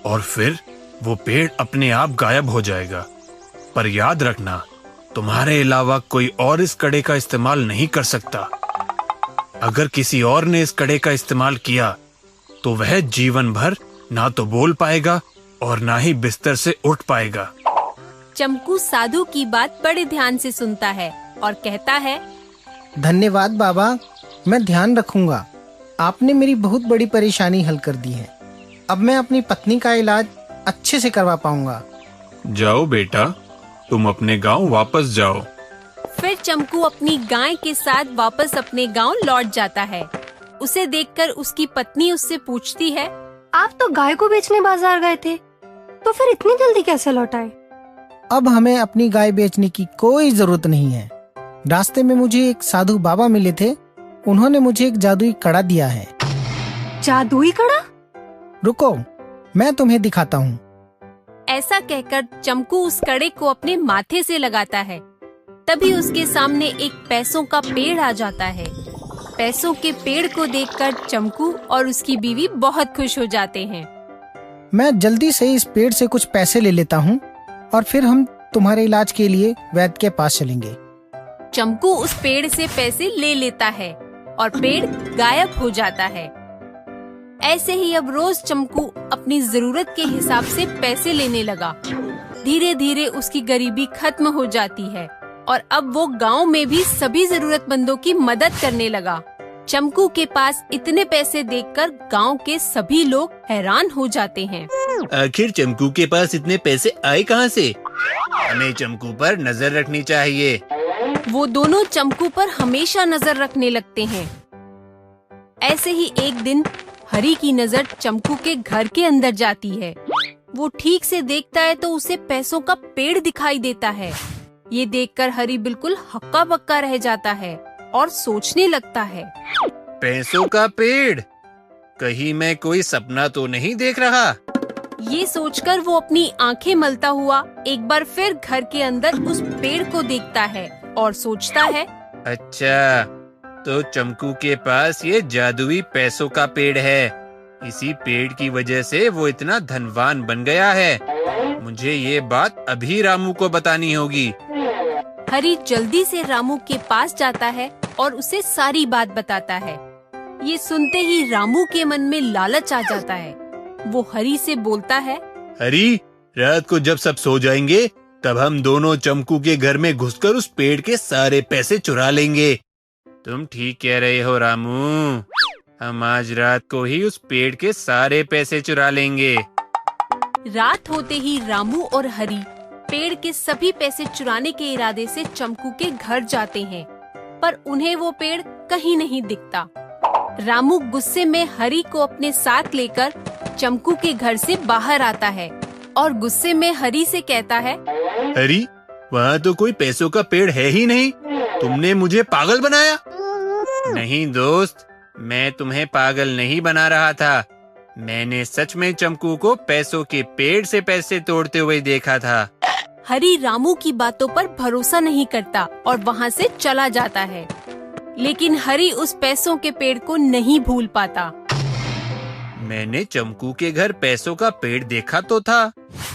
और फिर वो पेड़ अपने आप गायब हो जाएगा। पर याद रखना, तुम्हारे अलावा कोई और इस कड़े का इस्तेमाल नहीं कर सकता। अगर किसी और ने इस कड़े का इस्तेमाल किया तो वह जीवन भर ना तो बोल पाएगा और ना ही बिस्तर से उठ पाएगा। चमकू साधु की बात बड़े ध्यान से सुनता है और कहता है, धन्यवाद बाबा, मैं ध्यान रखूंगा। आपने मेरी बहुत बड़ी परेशानी हल कर दी है। अब मैं अपनी पत्नी का इलाज अच्छे से करवा पाऊंगा। जाओ बेटा, तुम अपने गांव वापस जाओ। फिर चमकू अपनी गाय के साथ वापस अपने गांव लौट जाता है। उसे देखकर उसकी पत्नी उससे पूछती है, आप तो गाय को बेचने बाजार गए थे, तो फिर इतनी जल्दी कैसे लौट आए? अब हमें अपनी गाय बेचने की कोई जरूरत नहीं है। रास्ते में मुझे एक साधु बाबा मिले थे। उन्होंने मुझे एक जादुई कड़ा दिया है। जादुई कड़ा? रुको, मैं तुम्हें दिखाता हूँ। ऐसा कहकर चमकू उस कड़े को अपने माथे से लगाता है। तभी उसके सामने एक पैसों का पेड़ आ जाता है। पैसों के पेड़ को देखकर चमकू और उसकी बीवी बहुत खुश हो जाते हैं। मैं जल्दी से इस पेड़ से कुछ पैसे ले लेता हूँ और फिर हम तुम्हारे इलाज के लिए वैद्य के पास चलेंगे। चंकू उस पेड़ से पैसे ले लेता है और पेड़ गायब हो जाता है। ऐसे ही अब रोज चंकू अपनी जरूरत के हिसाब से पैसे लेने लगा। धीरे धीरे उसकी गरीबी खत्म हो जाती है और अब वो गांव में भी सभी जरूरतमंदों की मदद करने लगा। चंकू के पास इतने पैसे देखकर गांव के सभी लोग हैरान हो जाते हैं। आखिर चंकू के पास इतने पैसे आए कहां से? हमें चंकू पर नजर रखनी चाहिए। वो दोनों चंकू पर हमेशा नजर रखने लगते हैं। ऐसे ही एक दिन हरी की नजर चंकू के घर के अंदर जाती है। वो ठीक से देखता है तो उसे पैसों का पेड़ दिखाई देता है। ये देखकर हरी बिल्कुल हक्का बक्का रह जाता है और सोचने लगता है, पैसों का पेड़? कहीं मैं कोई सपना तो नहीं देख रहा? ये सोचकर वो अपनी आंखें मलता हुआ एक बार फिर घर के अंदर उस पेड़ को देखता है और सोचता है, अच्छा, तो चंकू के पास ये जादुई पैसों का पेड़ है। इसी पेड़ की वजह से वो इतना धनवान बन गया है। मुझे ये बात अभी रामू को बतानी होगी। हरी जल्दी से रामू के पास जाता है और उसे सारी बात बताता है। ये सुनते ही रामू के मन में लालच आ जाता है। वो हरी से बोलता है, हरी, रात को जब सब सो जाएंगे तब हम दोनों चंकू के घर में घुसकर उस पेड़ के सारे पैसे चुरा लेंगे। तुम ठीक कह रहे हो रामू, हम आज रात को ही उस पेड़ के सारे पैसे चुरा लेंगे। रात होते ही रामू और हरी पेड़ के सभी पैसे चुराने के इरादे से चंकू के घर जाते हैं, पर उन्हें वो पेड़ कहीं नहीं दिखता। रामू गुस्से में हरी को अपने साथ लेकर चंकू के घर से बाहर आता है और गुस्से में हरी से कहता है, हरी, वहाँ तो कोई पैसों का पेड़ है ही नहीं। तुमने मुझे पागल बनाया। नहीं दोस्त, मैं तुम्हें पागल नहीं बना रहा था। मैंने सच में चंकू को पैसों के पेड़ से पैसे तोड़ते हुए देखा था। हरी रामू की बातों पर भरोसा नहीं करता और वहाँ से चला जाता है, लेकिन हरी उस पैसों के पेड़ को नहीं भूल पाता। मैंने चंकू के घर पैसों का पेड़ देखा तो था,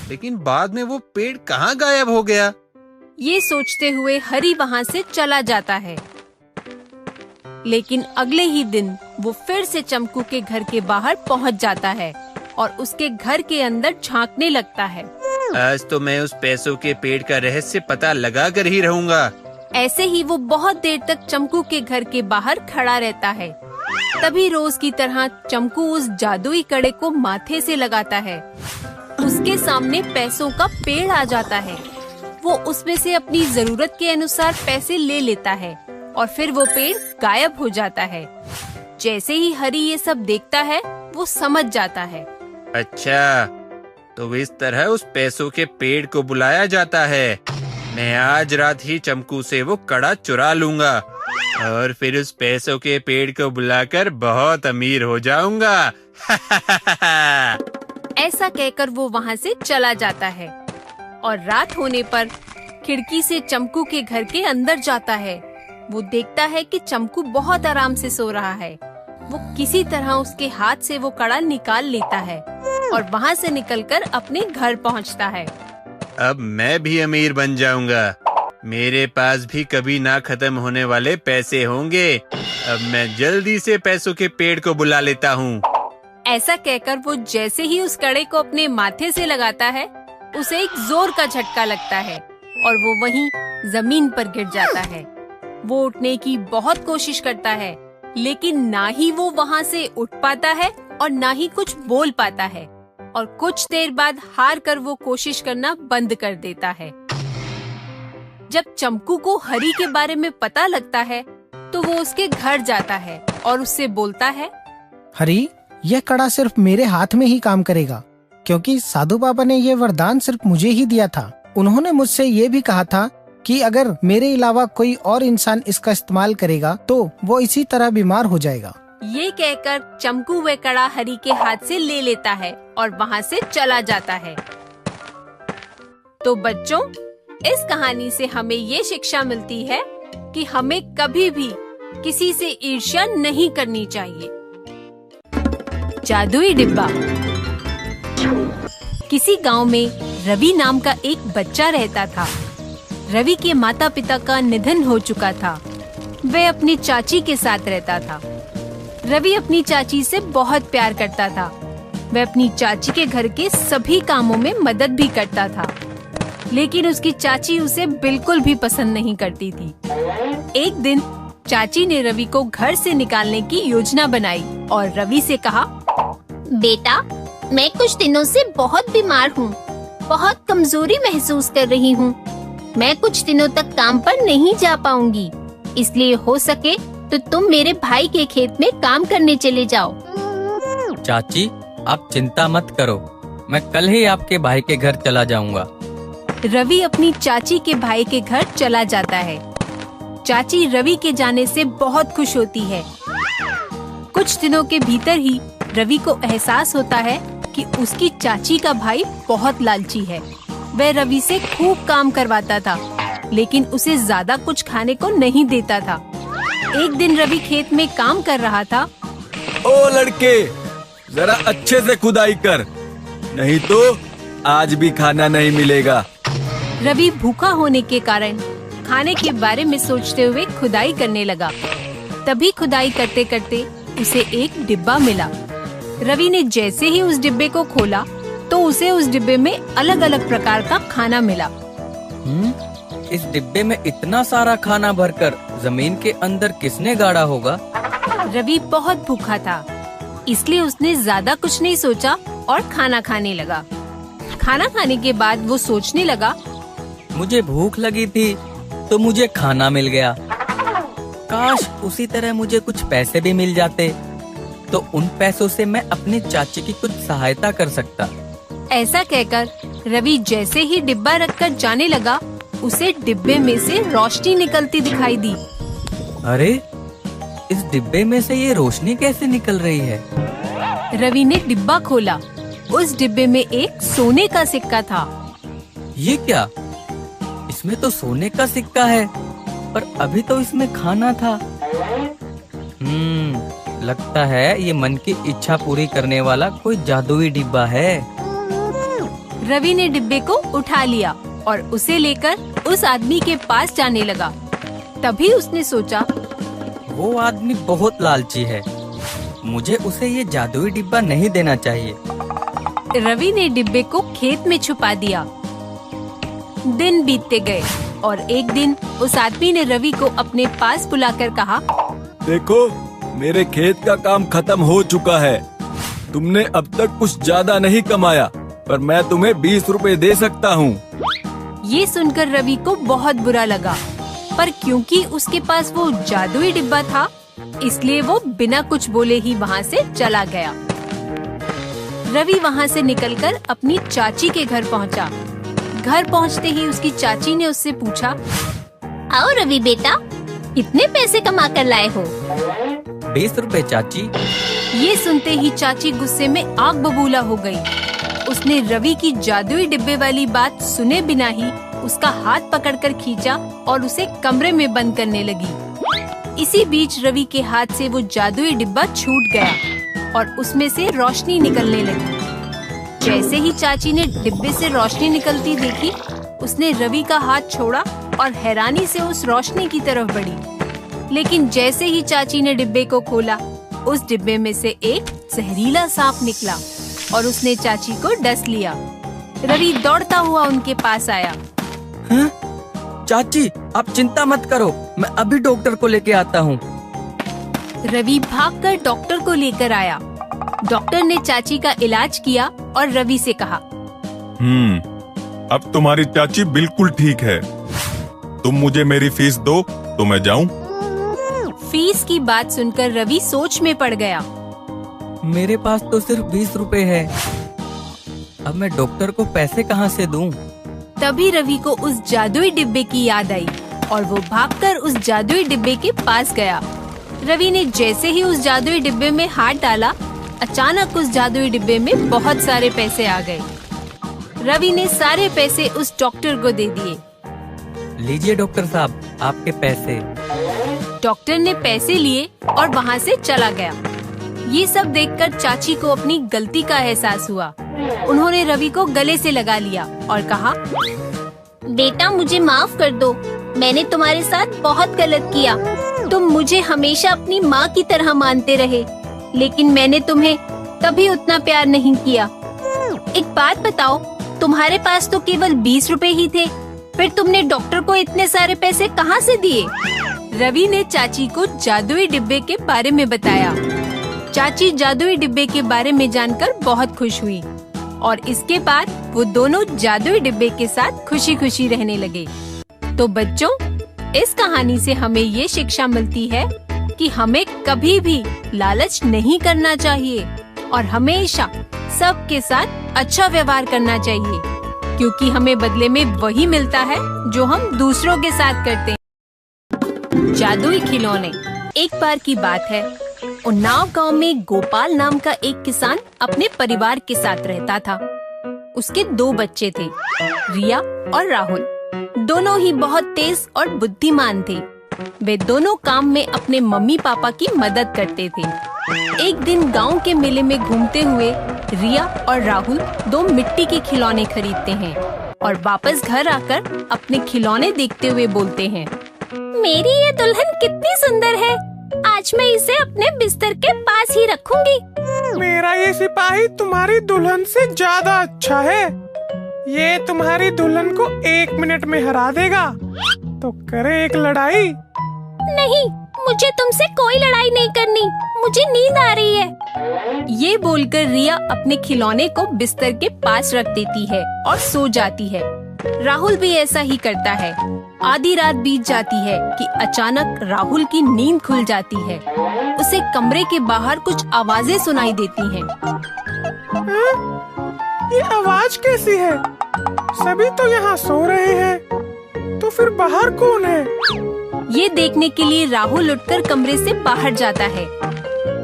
लेकिन बाद में वो पेड़ कहाँ गायब हो गया? ये सोचते हुए हरी वहाँ से चला जाता है, लेकिन अगले ही दिन वो फिर से चंकू के घर के बाहर पहुँच जाता है और उसके घर के अंदर झांकने लगता है। आज तो मैं उस पैसों के पेड़ का रहस्य पता लगा कर ही रहूंगा। ऐसे ही वो बहुत देर तक चंकू के घर के बाहर खड़ा रहता है। तभी रोज की तरह चंकू उस जादुई कड़े को माथे से लगाता है। उसके सामने पैसों का पेड़ आ जाता है। वो उसमें से अपनी जरूरत के अनुसार पैसे ले लेता है और फिर वो पेड़ गायब हो जाता है। जैसे ही हरी ये सब देखता है, वो समझ जाता है। अच्छा, तो इस तरह उस पैसों के पेड़ को बुलाया जाता है। मैं आज रात ही चंकू से वो कड़ा चुरा लूंगा और फिर उस पैसों के पेड़ को बुलाकर बहुत अमीर हो जाऊंगा। ऐसा कहकर वो वहाँ से चला जाता है और रात होने पर खिड़की से चंकू के घर के अंदर जाता है। वो देखता है कि चंकू बहुत आराम से सो रहा है। वो किसी तरह उसके हाथ से वो कड़ा निकाल लेता है और वहाँ से निकलकर अपने घर पहुँचता है। अब मैं भी अमीर बन जाऊंगा। मेरे पास भी कभी ना खत्म होने वाले पैसे होंगे। अब मैं जल्दी से पैसों के पेड़ को बुला लेता हूँ। ऐसा कहकर वो जैसे ही उस कड़े को अपने माथे से लगाता है, उसे एक जोर का झटका लगता है और वो वहीं जमीन पर गिर जाता है। वो उठने की बहुत कोशिश करता है, लेकिन ना ही वो वहाँ से उठ पाता है और ना ही कुछ बोल पाता है और कुछ देर बाद हार कर वो कोशिश करना बंद कर देता है। जब चंकू को हरी के बारे में पता लगता है, तो वो उसके घर जाता है और उससे बोलता है, हरी, यह कड़ा सिर्फ मेरे हाथ में ही काम करेगा, क्योंकि साधु बाबा ने यह वरदान सिर्फ मुझे ही दिया था। उन्होंने मुझसे ये भी कहा था कि अगर मेरे अलावा कोई और इंसान इसका इस्तेमाल करेगा तो वो इसी तरह बीमार हो जाएगा। ये कहकर चंकू वह कड़ा हरी के हाथ से ले लेता है और वहाँ से चला जाता है। तो बच्चों, इस कहानी से हमें ये शिक्षा मिलती है कि हमें कभी भी किसी से ईर्ष्या नहीं करनी चाहिए। जादुई डिब्बा। किसी गांव में रवि नाम का एक बच्चा रहता था। रवि के माता पिता का निधन हो चुका था। वह अपनी चाची के साथ रहता था। रवि अपनी चाची से बहुत प्यार करता था। वह अपनी चाची के घर के सभी कामों में मदद भी करता था, लेकिन उसकी चाची उसे बिल्कुल भी पसंद नहीं करती थी। एक दिन चाची ने रवि को घर से निकालने की योजना बनाई और रवि से कहा, बेटा, मैं कुछ दिनों से बहुत बीमार हूँ, बहुत कमजोरी महसूस कर रही हूँ। मैं कुछ दिनों तक काम पर नहीं जा पाऊंगी, इसलिए हो सके तो तुम मेरे भाई के खेत में काम करने चले जाओ। चाची, आप चिंता मत करो, मैं कल ही आपके भाई के घर चला जाऊंगा। रवि अपनी चाची के भाई के घर चला जाता है। चाची रवि के जाने से बहुत खुश होती है। कुछ दिनों के भीतर ही रवि को एहसास होता है कि उसकी चाची का भाई बहुत लालची है। वह रवि से खूब काम करवाता था, लेकिन उसे ज्यादा कुछ खाने को नहीं देता था। एक दिन रवि खेत में काम कर रहा था। ओ लड़के, जरा अच्छे से खुदाई कर, नहीं तो आज भी खाना नहीं मिलेगा। रवि भूखा होने के कारण खाने के बारे में सोचते हुए खुदाई करने लगा। तभी खुदाई करते करते उसे एक डिब्बा मिला। रवि ने जैसे ही उस डिब्बे को खोला तो उसे उस डिब्बे में अलग अलग प्रकार का खाना मिला। इस डिब्बे में इतना सारा खाना भरकर जमीन के अंदर किसने गाड़ा होगा? रवि बहुत भूखा था, इसलिए उसने ज्यादा कुछ नहीं सोचा और खाना खाने लगा। खाना खाने के बाद वो सोचने लगा, मुझे भूख लगी थी तो मुझे खाना मिल गया। काश उसी तरह मुझे कुछ पैसे भी मिल जाते, तो उन पैसों से मैं अपनी चाची की कुछ सहायता कर सकता। ऐसा कहकर रवि जैसे ही डिब्बा रखकर जाने लगा, उसे डिब्बे में से रोशनी निकलती दिखाई दी। अरे, इस डिब्बे में से ये रोशनी कैसे निकल रही है? रवि ने डिब्बा खोला। उस डिब्बे में एक सोने का सिक्का था। ये क्या? इसमें तो सोने का सिक्का है, पर अभी तो इसमें खाना था। लगता है ये मन की इच्छा पूरी करने वाला कोई जादुई डिब्बा है। रवि ने डिब्बे को उठा लिया और उसे लेकर उस आदमी के पास जाने लगा। तभी उसने सोचा, वो आदमी बहुत लालची है, मुझे उसे ये जादुई डिब्बा नहीं देना चाहिए। रवि ने डिब्बे को खेत में छुपा दिया। दिन बीतते गए और एक दिन उस आदमी ने रवि को अपने पास बुलाकर कहा, देखो, मेरे खेत का काम खत्म हो चुका है। तुमने अब तक कुछ ज्यादा नहीं कमाया, पर मैं तुम्हें 20 रुपए दे सकता हूँ। ये सुनकर रवि को बहुत बुरा लगा, पर क्योंकि उसके पास वो जादुई डिब्बा था, इसलिए वो बिना कुछ बोले ही वहाँ से चला गया। रवि वहाँ से निकलकर अपनी चाची के घर पहुँचा। घर पहुँचते ही उसकी चाची ने उससे पूछा, आओ रवि बेटा, कितने पैसे कमा कर लाए हो? 20 रुपए चाची। ये सुनते ही चाची गुस्से में आग बबूला हो गई। उसने रवि की जादुई डिब्बे वाली बात सुने बिना ही उसका हाथ पकड़कर खींचा और उसे कमरे में बंद करने लगी। इसी बीच रवि के हाथ से वो जादुई डिब्बा छूट गया और उसमें से रोशनी निकलने लगी। जैसे ही चाची ने डिब्बे से रोशनी निकलती देखी, उसने रवि का हाथ छोड़ा और हैरानी से उस रोशनी की तरफ बढ़ी। लेकिन जैसे ही चाची ने डिब्बे को खोला, उस डिब्बे में से एक जहरीला सांप निकला और उसने चाची को डस लिया। रवि दौड़ता हुआ उनके पास आया। चाची, आप चिंता मत करो, मैं अभी डॉक्टर को लेके आता हूँ। रवि भागकर डॉक्टर को लेकर आया। डॉक्टर ने चाची का इलाज किया और रवि से कहा, अब तुम्हारी चाची बिल्कुल ठीक है। तुम मुझे मेरी फीस दो तो मैं जाऊँ। फीस की बात सुनकर रवि सोच में पड़ गया। मेरे पास तो सिर्फ 20 रुपए है, अब मैं डॉक्टर को पैसे कहाँ से दूं? तभी रवि को उस जादुई डिब्बे की याद आई और वो भागकर उस जादुई डिब्बे के पास गया। रवि ने जैसे ही उस जादुई डिब्बे में हाथ डाला, अचानक उस जादुई डिब्बे में बहुत सारे पैसे आ गए। रवि ने सारे पैसे उस डॉक्टर को दे दिए। लीजिए डॉक्टर साहब, आपके पैसे। डॉक्टर ने पैसे लिए और वहाँ से चला गया। ये सब देखकर चाची को अपनी गलती का एहसास हुआ। उन्होंने रवि को गले से लगा लिया और कहा, बेटा मुझे माफ कर दो, मैंने तुम्हारे साथ बहुत गलत किया। तुम मुझे हमेशा अपनी माँ की तरह मानते रहे, लेकिन मैंने तुम्हें कभी उतना प्यार नहीं किया। एक बात बताओ, तुम्हारे पास तो केवल 20 रुपए ही थे, फिर तुमने डॉक्टर को इतने सारे पैसे कहाँ से दिए? रवि ने चाची को जादुई डिब्बे के बारे में बताया। चाची जादुई डिब्बे के बारे में जानकर बहुत खुश हुई और इसके बाद वो दोनों जादुई डिब्बे के साथ खुशी खुशी रहने लगे। तो बच्चों, इस कहानी से हमें ये शिक्षा मिलती है कि हमें कभी भी लालच नहीं करना चाहिए और हमेशा सबके साथ अच्छा व्यवहार करना चाहिए, क्योंकि हमें बदले में वही मिलता है जो हम दूसरों के साथ करते हैं। जादुई खिलौने। एक बार की बात है, उन्नाव गांव में गोपाल नाम का एक किसान अपने परिवार के साथ रहता था। उसके 2 बच्चे थे, रिया और राहुल। दोनों ही बहुत तेज और बुद्धिमान थे। वे दोनों काम में अपने मम्मी पापा की मदद करते थे। एक दिन गांव के मेले में घूमते हुए रिया और राहुल 2 मिट्टी के खिलौने खरीदते हैं और वापस घर आकर अपने खिलौने देखते हुए बोलते हैं, मेरी ये दुल्हन कितनी सुंदर है, आज मैं इसे अपने बिस्तर के पास ही रखूंगी। मेरा ये सिपाही तुम्हारी दुल्हन से ज्यादा अच्छा है, ये तुम्हारी दुल्हन को 1 मिनट में हरा देगा, तो करें एक लड़ाई। नहीं, मुझे तुमसे कोई लड़ाई नहीं करनी, मुझे नींद आ रही है। ये बोलकर रिया अपने खिलौने को बिस्तर के पास रख देती है और सो जाती है। राहुल भी ऐसा ही करता है। आधी रात बीत जाती है कि अचानक राहुल की नींद खुल जाती है। उसे कमरे के बाहर कुछ आवाजें सुनाई देती हैं। ये आवाज कैसी है? सभी तो यहाँ सो रहे हैं, तो फिर बाहर कौन है? ये देखने के लिए राहुल उठकर कमरे से बाहर जाता है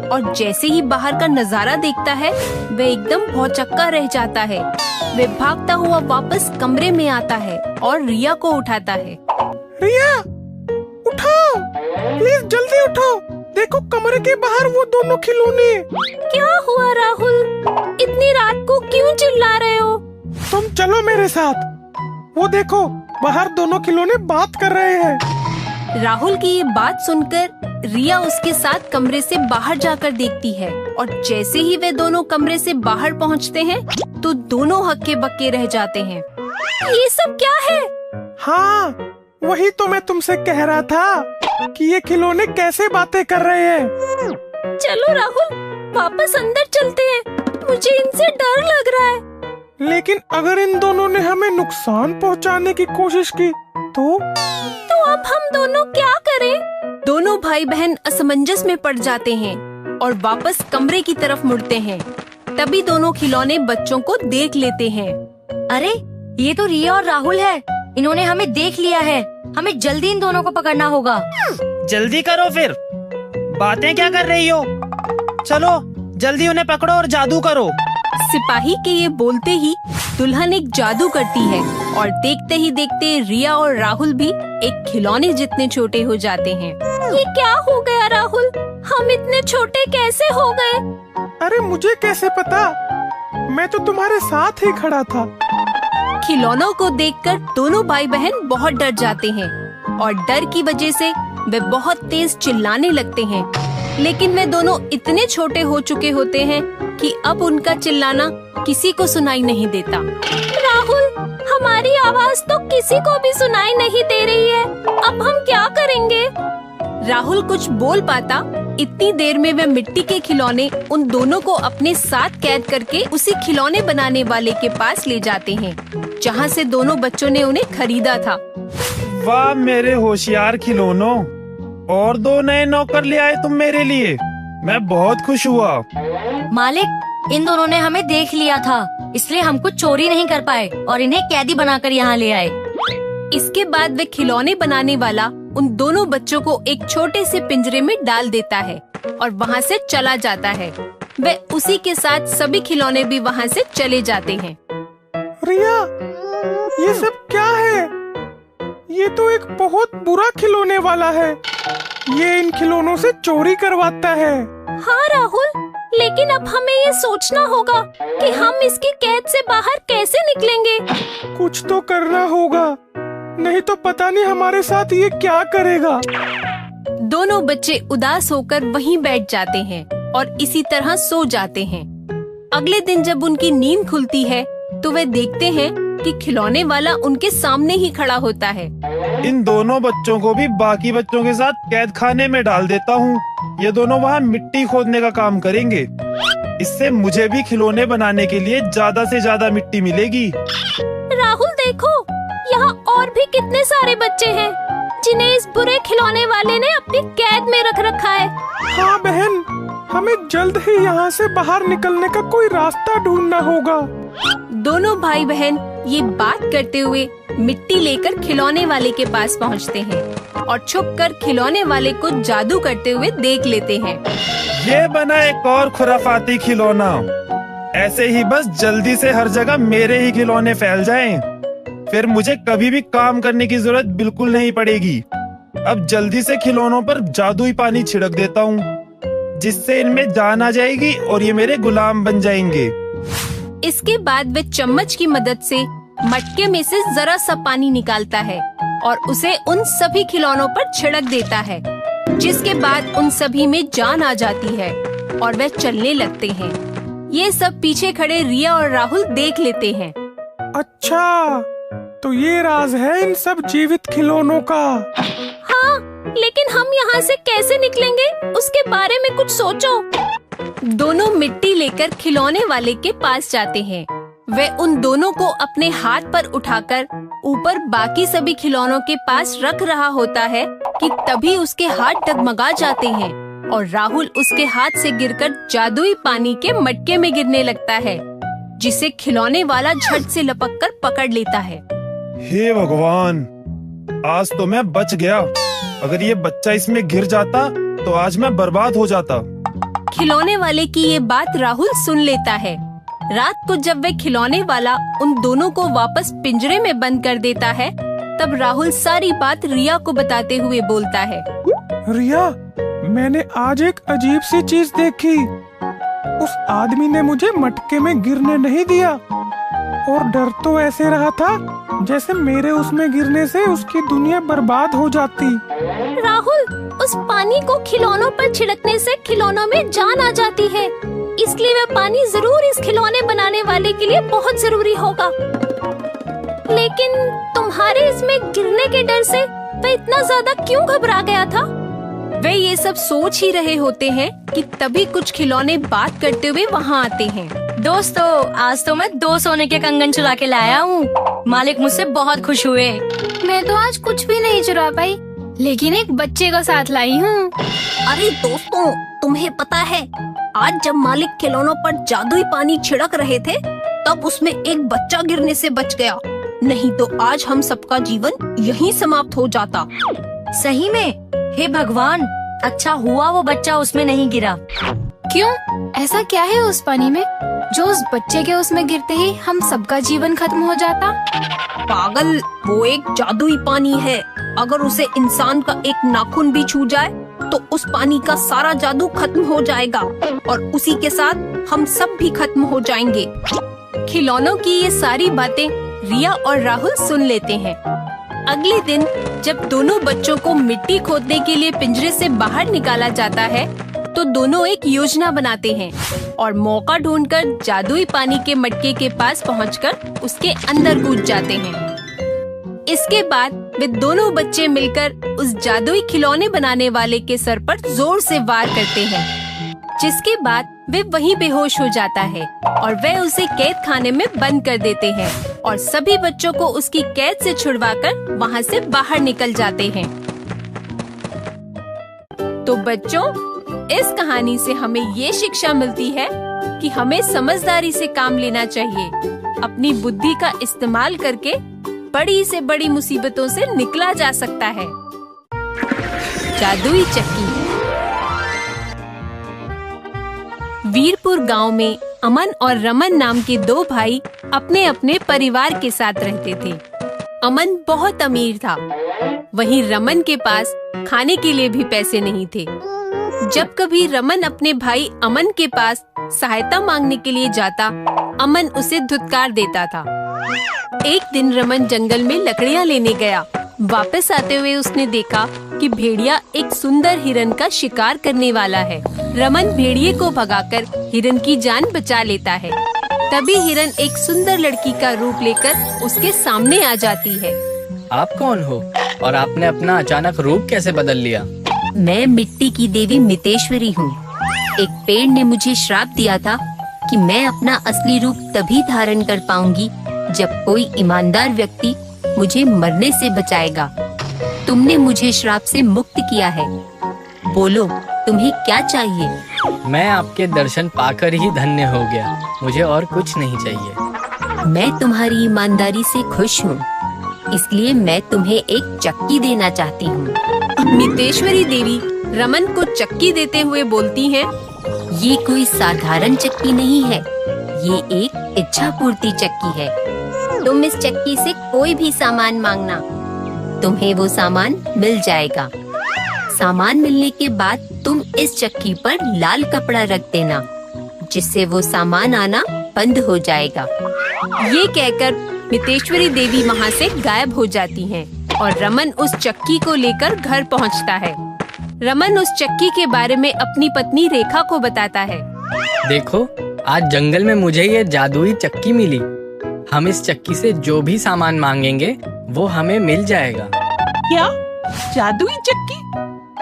और जैसे ही बाहर का नजारा देखता है, वह एकदम भौचक्का रह जाता है। वह भागता हुआ वापस कमरे में आता है और रिया को उठाता है। रिया, उठो, प्लीज जल्दी उठो, देखो कमरे के बाहर वो दोनों खिलौने। क्या हुआ राहुल, इतनी रात को क्यों चिल्ला रहे हो? तुम चलो मेरे साथ, वो देखो बाहर दोनों खिलौने बात कर रहे हैं। राहुल की ये बात सुनकर रिया उसके साथ कमरे से बाहर जाकर देखती है और जैसे ही वे दोनों कमरे से बाहर पहुंचते हैं तो दोनों हक्के बक्के रह जाते हैं। ये सब क्या है? हाँ, वही तो मैं तुमसे कह रहा था कि ये खिलौने कैसे बातें कर रहे हैं। चलो राहुल, वापस अंदर चलते हैं, मुझे इनसे डर लग रहा है। लेकिन अगर इन दोनों ने हमें नुकसान पहुंचाने की कोशिश की तो अब हम दोनों क्या करें? दोनों भाई बहन असमंजस में पड़ जाते हैं और वापस कमरे की तरफ मुड़ते हैं। तभी दोनों खिलौने बच्चों को देख लेते हैं। अरे, ये तो रिया और राहुल है, इन्होंने हमें देख लिया है। हमें जल्दी इन दोनों को पकड़ना होगा। जल्दी करो, फिर बातें क्या कर रही हो? चलो जल्दी उन्हें पकड़ो और जादू करो। सिपाही के ये बोलते ही दुल्हन एक जादू करती है और देखते ही देखते रिया और राहुल भी एक खिलौने जितने छोटे हो जाते हैं। ये क्या हो गया राहुल, हम इतने छोटे कैसे हो गए? अरे मुझे कैसे पता, मैं तो तुम्हारे साथ ही खड़ा था। खिलौनों को देखकर दोनों भाई बहन बहुत डर जाते हैं और डर की वजह से वे बहुत तेज चिल्लाने लगते हैं। लेकिन वे दोनों इतने छोटे हो चुके होते हैं कि अब उनका चिल्लाना किसी को सुनाई नहीं देता। राहुल, हमारी आवाज तो किसी को भी सुनाई नहीं दे रही है, अब हम क्या करेंगे? राहुल कुछ बोल पाता, इतनी देर में वे मिट्टी के खिलौने उन दोनों को अपने साथ कैद करके उसी खिलौने बनाने वाले के पास ले जाते हैं, जहाँ से दोनों बच्चों ने उन्हें खरीदा था। वाह मेरे होशियार खिलौनों, और 2 नए नौकर ले आए तुम मेरे लिए, मैं बहुत खुश हुआ। मालिक, इन दोनों ने हमें देख लिया था, इसलिए हम कुछ चोरी नहीं कर पाए और इन्हें कैदी बनाकर यहाँ ले आए। इसके बाद वे खिलौने बनाने वाला उन दोनों बच्चों को एक छोटे से पिंजरे में डाल देता है और वहाँ से चला जाता है। वे उसी के साथ सभी खिलौने भी वहाँ से चले जाते हैं। रिया, ये सब क्या है? ये तो एक बहुत बुरा खिलौने वाला है, ये इन खिलौनों से चोरी करवाता है। हाँ राहुल, लेकिन अब हमें ये सोचना होगा कि हम इसकी कैद से बाहर कैसे निकलेंगे। कुछ तो करना होगा, नहीं तो पता नहीं हमारे साथ ये क्या करेगा। दोनों बच्चे उदास होकर वहीं बैठ जाते हैं और इसी तरह सो जाते हैं। अगले दिन जब उनकी नींद खुलती है तो वे देखते हैं कि खिलौने वाला उनके सामने ही खड़ा होता है। इन दोनों बच्चों को भी बाकी बच्चों के साथ कैद खाने में डाल देता हूँ। ये दोनों वहाँ मिट्टी खोदने का काम करेंगे। इससे मुझे भी खिलौने बनाने के लिए ज्यादा से ज्यादा मिट्टी मिलेगी। राहुल देखो, यहाँ और भी कितने सारे बच्चे हैं जिन्हें इस बुरे खिलौने वाले ने अपनी कैद में रख रखा है। हाँ बहन, हमें जल्द ही यहाँ से बाहर निकलने का कोई रास्ता ढूंढना होगा। दोनों भाई बहन ये बात करते हुए मिट्टी लेकर खिलौने वाले के पास पहुँचते हैं और छुपकर खिलौने वाले को जादू करते हुए देख लेते हैं। ये बना एक और खुराफाती खिलौना। ऐसे ही बस जल्दी से हर जगह मेरे ही खिलौने फैल जाएं। फिर मुझे कभी भी काम करने की जरूरत बिल्कुल नहीं पड़ेगी। अब जल्दी से खिलौनों पर जादुई पानी छिड़क देता हूँ, जिससे इनमें जान आ जाएगी और ये मेरे गुलाम बन जाएंगे। इसके बाद वे चम्मच की मदद से मटके में से जरा सा पानी निकालता है और उसे उन सभी खिलौनों पर छिड़क देता है, जिसके बाद उन सभी में जान आ जाती है और वे चलने लगते हैं। ये सब पीछे खड़े रिया और राहुल देख लेते हैं। अच्छा, तो ये राज है इन सब जीवित खिलौनों का। हाँ, लेकिन हम यहाँ से कैसे निकलेंगे उसके बारे में कुछ सोचो। दोनों मिट्टी लेकर खिलौने वाले के पास जाते हैं। वे उन दोनों को अपने हाथ पर उठाकर ऊपर बाकी सभी खिलौनों के पास रख रहा होता है कि तभी उसके हाथ डगमगा जाते हैं और राहुल उसके हाथ से गिरकर जादुई पानी के मटके में गिरने लगता है, जिसे खिलौने वाला झट से लपककर पकड़ लेता है। हे भगवान, आज तो मैं बच गया। अगर ये बच्चा इसमें गिर जाता तो आज मैं बर्बाद हो जाता। खिलौने वाले की ये बात राहुल सुन लेता है। रात को जब वे खिलौने वाला उन दोनों को वापस पिंजरे में बंद कर देता है, तब राहुल सारी बात रिया को बताते हुए बोलता है। रिया, मैंने आज एक अजीब सी चीज देखी। उस आदमी ने मुझे मटके में गिरने नहीं दिया और डर तो ऐसे रहा था जैसे मेरे उसमें गिरने से उसकी दुनिया बर्बाद हो जाती। राहुल, उस पानी को खिलौनों पर छिड़कने से खिलौनों में जान आ जाती है, इसलिए वह पानी जरूर इस खिलौने बनाने वाले के लिए बहुत जरूरी होगा। लेकिन तुम्हारे इसमें गिरने के डर से वह इतना ज्यादा क्यों घबरा गया था? वे ये सब सोच ही रहे होते हैं कि तभी कुछ खिलौने बात करते हुए वहाँ आते हैं। दोस्तों, आज तो मैं 2 सोने के कंगन चुरा के लाया हूँ। मालिक मुझसे बहुत खुश हुए। मैं तो आज कुछ भी नहीं चुरा पाई, लेकिन एक बच्चे को साथ लाई हूँ। अरे दोस्तों, तुम्हें पता है आज जब मालिक खिलौनों पर जादुई पानी छिड़क रहे थे तब उसमें एक बच्चा गिरने से बच गया, नहीं तो आज हम सबका जीवन यहीं समाप्त हो जाता। सही में? हे भगवान, अच्छा हुआ वो बच्चा उसमें नहीं गिरा। क्यों? ऐसा क्या है उस पानी में जो उस बच्चे के उसमें गिरते ही हम सबका जीवन खत्म हो जाता? पागल, वो एक जादुई पानी है। अगर उसे इंसान का एक नाखून भी छू जाए तो उस पानी का सारा जादू खत्म हो जाएगा और उसी के साथ हम सब भी खत्म हो जाएंगे। खिलौनों की ये सारी बातें रिया और राहुल सुन लेते हैं। अगले दिन जब दोनों बच्चों को मिट्टी खोदने के लिए पिंजरे से बाहर निकाला जाता है, तो दोनों एक योजना बनाते हैं और मौका ढूंढकर जादुई पानी के मटके के पास पहुंचकर उसके अंदर कूद जाते हैं। इसके बाद वे दोनों बच्चे मिलकर उस जादुई खिलौने बनाने वाले के सर पर जोर से वार करते हैं, जिसके बाद वे वहीं बेहोश हो जाता है और वे उसे कैद खाने में बंद कर देते हैं और सभी बच्चों को उसकी कैद से छुड़वाकर वहाँ से बाहर निकल जाते हैं। तो बच्चों, इस कहानी से हमें ये शिक्षा मिलती है कि हमें समझदारी से काम लेना चाहिए। अपनी बुद्धि का इस्तेमाल करके बड़ी से बड़ी मुसीबतों से निकला जा सकता है। जादुई चक्की। वीरपुर गांव में अमन और रमन नाम के 2 भाई अपने अपने परिवार के साथ रहते थे। अमन बहुत अमीर था, वहीं रमन के पास खाने के लिए भी पैसे नहीं थे। जब कभी रमन अपने भाई अमन के पास सहायता मांगने के लिए जाता, अमन उसे धुतकार देता था। एक दिन रमन जंगल में लकड़ियाँ लेने गया। वापस आते हुए उसने देखा कि भेड़िया एक सुंदर हिरन का शिकार करने वाला है। रमन भेड़िए को भगाकर हिरन की जान बचा लेता है। तभी हिरन एक सुंदर लड़की का रूप लेकर उसके सामने आ जाती है। आप कौन हो और आपने अपना अचानक रूप कैसे बदल लिया? मैं मिट्टी की देवी मितेश्वरी हूँ। एक पेड़ ने मुझे श्राप दिया था कि मैं अपना असली रूप तभी धारण कर पाऊंगी जब कोई ईमानदार व्यक्ति मुझे मरने से बचाएगा। तुमने मुझे श्राप से मुक्त किया है। बोलो, तुम्हें क्या चाहिए? मैं आपके दर्शन पाकर ही धन्य हो गया। मुझे और कुछ नहीं चाहिए। मैं तुम्हारी ईमानदारी से खुश हूँ, इसलिए मैं तुम्हें एक चक्की देना चाहती हूँ। मितेश्वरी देवी रमन को चक्की देते हुए बोलती हैं, ये कोई साधारण चक्की नहीं है, ये एक इच्छा पूर्ति चक्की है। तुम इस चक्की से कोई भी सामान मांगना, तुम्हें वो सामान मिल जाएगा। सामान मिलने के बाद तुम इस चक्की पर लाल कपड़ा रख देना, जिससे वो सामान आना बंद हो जाएगा। ये कहकर मितेश्वरी देवी वहाँ से गायब हो जाती हैं और रमन उस चक्की को लेकर घर पहुँचता है। रमन उस चक्की के बारे में अपनी पत्नी रेखा को बताता है। देखो, आज जंगल में मुझे ये जादुई चक्की मिली। हम इस चक्की से जो भी सामान मांगेंगे वो हमें मिल जाएगा। क्या जादुई चक्की?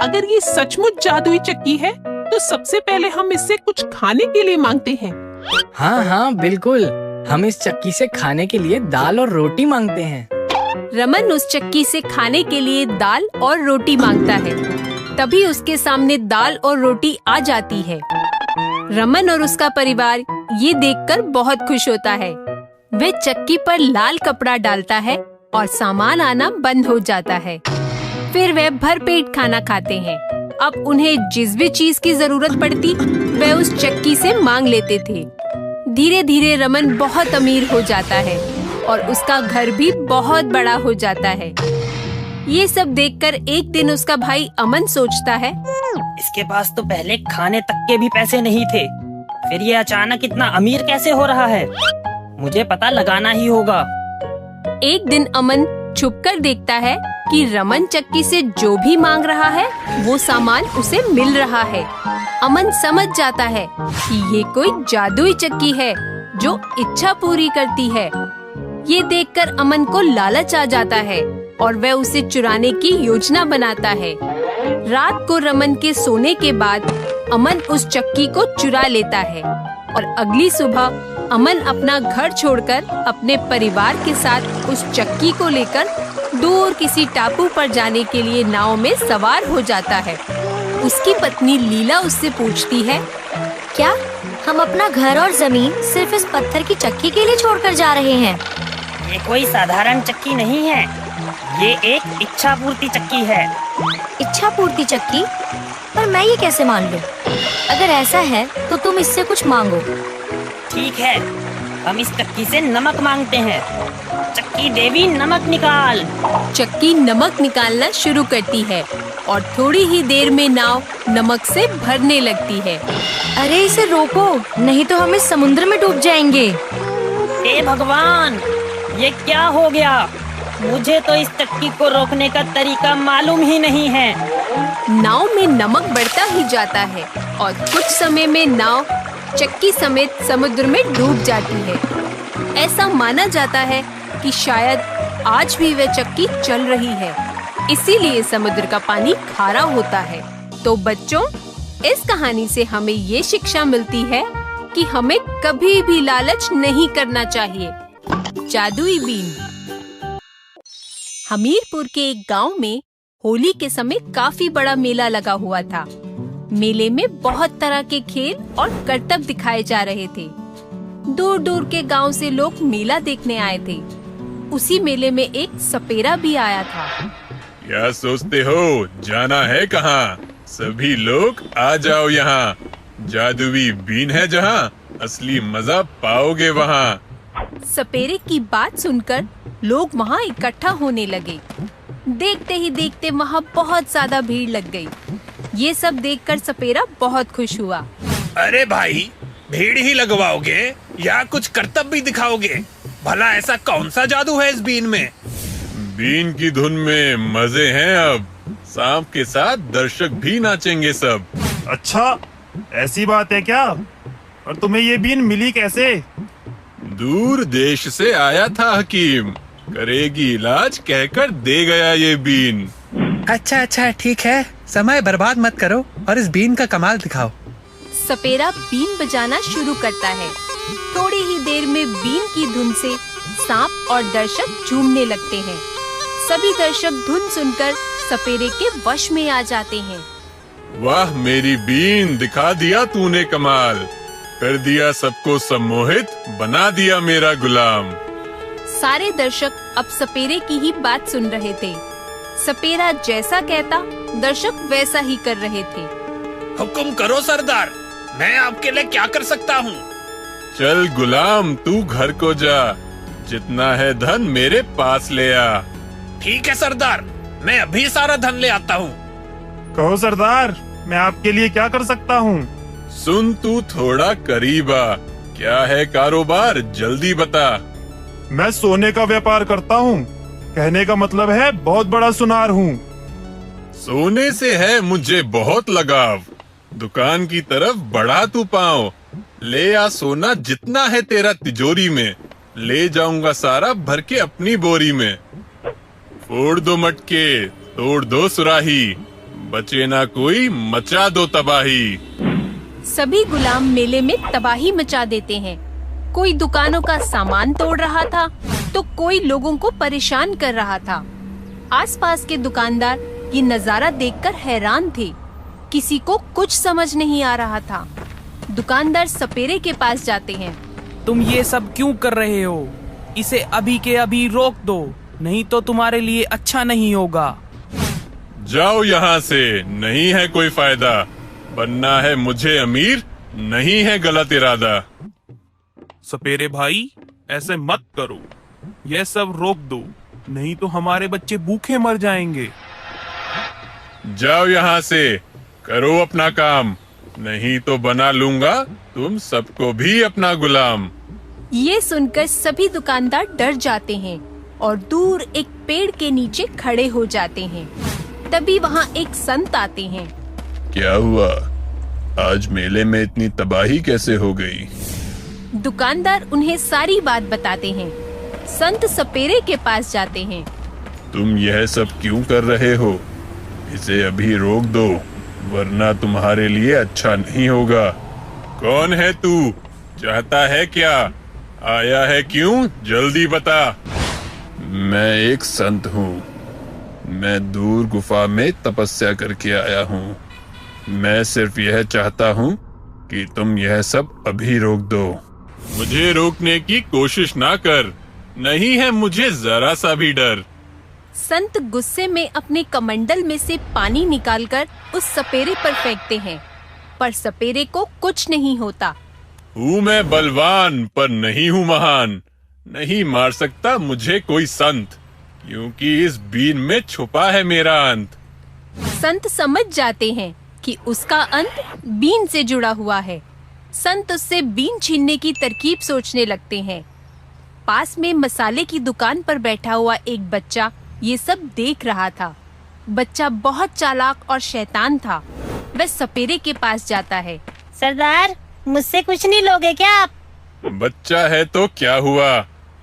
अगर ये सचमुच जादुई चक्की है तो सबसे पहले हम इससे कुछ खाने के लिए मांगते हैं। हाँ हाँ बिल्कुल, हम इस चक्की से खाने के लिए दाल और रोटी मांगते हैं। रमन उस चक्की से खाने के लिए दाल और रोटी मांगता है। तभी उसके सामने दाल और रोटी आ जाती है। रमन और उसका परिवार ये देखकर बहुत खुश होता है। वे चक्की पर लाल कपड़ा डालता है और सामान आना बंद हो जाता है। फिर वे भरपेट खाना खाते हैं। अब उन्हें जिस भी चीज की जरूरत पड़ती वे उस चक्की से मांग लेते थे। धीरे धीरे रमन बहुत अमीर हो जाता है और उसका घर भी बहुत बड़ा हो जाता है। ये सब देखकर एक दिन उसका भाई अमन सोचता है, इसके पास तो पहले खाने तक के भी पैसे नहीं थे, फिर ये अचानक इतना अमीर कैसे हो रहा है? मुझे पता लगाना ही होगा। एक दिन अमन छुपकर देखता है कि रमन चक्की से जो भी मांग रहा है वो सामान उसे मिल रहा है। अमन समझ जाता है कि ये कोई जादुई चक्की है जो इच्छा पूरी करती है। ये देखकर अमन को लालच आ जाता है और वह उसे चुराने की योजना बनाता है। रात को रमन के सोने के बाद अमन उस चक्की को चुरा लेता है और अगली सुबह अमन अपना घर छोड़कर अपने परिवार के साथ उस चक्की को लेकर दूर किसी टापू पर जाने के लिए नाव में सवार हो जाता है। उसकी पत्नी लीला उससे पूछती है, क्या हम अपना घर और जमीन सिर्फ इस पत्थर की चक्की के लिए छोड़कर जा रहे हैं? ये कोई साधारण चक्की नहीं है, ये एक इच्छा पूर्ति चक्की है। इच्छा पूर्ति चक्की? पर मैं ये कैसे मान लूं? अगर ऐसा है तो तुम इससे कुछ मांगो। ठीक है, हम इस चक्की से नमक मांगते हैं। चक्की देवी नमक निकाल। चक्की नमक निकालना शुरू करती है और थोड़ी ही देर में नाव नमक से भरने लगती है। अरे इसे रोको, नहीं तो हम इस समुद्र में डूब जाएंगे। हे भगवान, ये क्या हो गया? मुझे तो इस चक्की को रोकने का तरीका मालूम ही नहीं है। नाव में नमक बढ़ता ही जाता है और कुछ समय में नाव चक्की समेत समुद्र में डूब जाती है। ऐसा माना जाता है कि शायद आज भी वह चक्की चल रही है, इसीलिए समुद्र का पानी खारा होता है। तो बच्चों, इस कहानी से हमें ये शिक्षा मिलती है कि हमें कभी भी लालच नहीं करना चाहिए। जादुई बीन। हमीरपुर के एक गांव में होली के समय काफी बड़ा मेला लगा हुआ था। मेले में बहुत तरह के खेल और करतब दिखाए जा रहे थे। दूर दूर के गांव से लोग मेला देखने आए थे। उसी मेले में एक सपेरा भी आया था। क्या सोचते हो, जाना है कहाँ? सभी लोग आ जाओ यहाँ। जादुई बीन है जहाँ, असली मजा पाओगे वहाँ। सपेरे की बात सुनकर लोग वहाँ इकट्ठा होने लगे। देखते ही देखते वहाँ बहुत ज्यादा भीड़ लग गई। ये सब देखकर सपेरा बहुत खुश हुआ। अरे भाई, भीड़ ही लगवाओगे या कुछ करतब भी दिखाओगे? भला ऐसा कौन सा जादू है इस बीन में? बीन की धुन में मजे हैं अब। सांप के साथ दर्शक भी नाचेंगे सब। अच्छा, ऐसी बात है क्या? और तुम्हें ये बीन मिली कैसे? दूर देश से आया था हकीम, करेगी इलाज कहकर दे गया ये बीन। अच्छा ठीक है, समय बर्बाद मत करो और इस बीन का कमाल दिखाओ। सपेरा बीन बजाना शुरू करता है। थोड़ी ही देर में बीन की धुन से सांप और दर्शक झूमने लगते हैं। सभी दर्शक धुन सुनकर सपेरे के वश में आ जाते हैं। वाह मेरी बीन, दिखा दिया तूने कमाल, कर दिया सबको सम्मोहित, बना दिया मेरा गुलाम। सारे दर्शक अब सपेरे की ही बात सुन रहे थे। सपेरा जैसा कहता दर्शक वैसा ही कर रहे थे। हुक्म करो सरदार, मैं आपके लिए क्या कर सकता हूँ? चल गुलाम, तू घर को जा, जितना है धन मेरे पास ले आ। ठीक है सरदार, मैं अभी सारा धन ले आता हूँ। कहो सरदार, मैं आपके लिए क्या कर सकता हूँ? सुन तू थोड़ा करीब आ, क्या है कारोबार जल्दी बता। मैं सोने का व्यापार करता हूँ। कहने का मतलब है बहुत बड़ा सुनार हूँ। सोने से है मुझे बहुत लगाव, दुकान की तरफ बढ़ा तू पाँव। ले आ सोना जितना है तेरा तिजोरी में, ले जाऊंगा सारा भर के अपनी बोरी में। फोड़ दो मटके, तोड़ दो सुराही, बचे ना कोई, मचा दो तबाही। सभी गुलाम मेले में तबाही मचा देते हैं। कोई दुकानों का सामान तोड़ रहा था तो कोई लोगों को परेशान कर रहा था। आसपास के दुकानदार ये नजारा देखकर हैरान थे। किसी को कुछ समझ नहीं आ रहा था। दुकानदार सपेरे के पास जाते हैं। तुम ये सब क्यों कर रहे हो? इसे अभी के अभी रोक दो, नहीं तो तुम्हारे लिए अच्छा नहीं होगा। जाओ यहाँ से, नहीं है कोई फायदा, बनना है मुझे अमीर, नहीं है गलत इरादा। सपेरे भाई, ऐसे मत करो, यह सब रोक दो, नहीं तो हमारे बच्चे भूखे मर जाएंगे। जाओ यहाँ से, करो अपना काम, नहीं तो बना लूंगा तुम सबको भी अपना गुलाम। ये सुनकर सभी दुकानदार डर जाते हैं और दूर एक पेड़ के नीचे खड़े हो जाते हैं। तभी वहाँ एक संत आते हैं। क्या हुआ? आज मेले में इतनी तबाही कैसे हो गई? दुकानदार उन्हें सारी बात बताते हैं। संत सपेरे के पास जाते हैं। तुम यह सब क्यों कर रहे हो? इसे अभी रोक दो, वरना तुम्हारे लिए अच्छा नहीं होगा। कौन है तू? चाहता है क्या? आया है क्यों? जल्दी बता। मैं एक संत हूँ। मैं दूर गुफा में तपस्या करके आया हूँ। मैं सिर्फ यह चाहता हूँ कि तुम यह सब अभी रोक दो। मुझे रोकने की कोशिश ना कर, नहीं है मुझे जरा सा भी डर। संत गुस्से में अपने कमंडल में से पानी निकालकर उस सपेरे पर फेंकते हैं, पर सपेरे को कुछ नहीं होता। हूँ मैं बलवान पर नहीं हूँ महान, नहीं मार सकता मुझे कोई संत, क्योंकि इस बीन में छुपा है मेरा अंत। संत समझ जाते हैं कि उसका अंत बीन से जुड़ा हुआ है। संत उससे बीन छीनने की तरकीब सोचने लगते हैं। पास में मसाले की दुकान पर बैठा हुआ एक बच्चा ये सब देख रहा था। बच्चा बहुत चालाक और शैतान था। वह सपेरे के पास जाता है। सरदार, मुझसे कुछ नहीं लोगे क्या आप? बच्चा है तो क्या हुआ,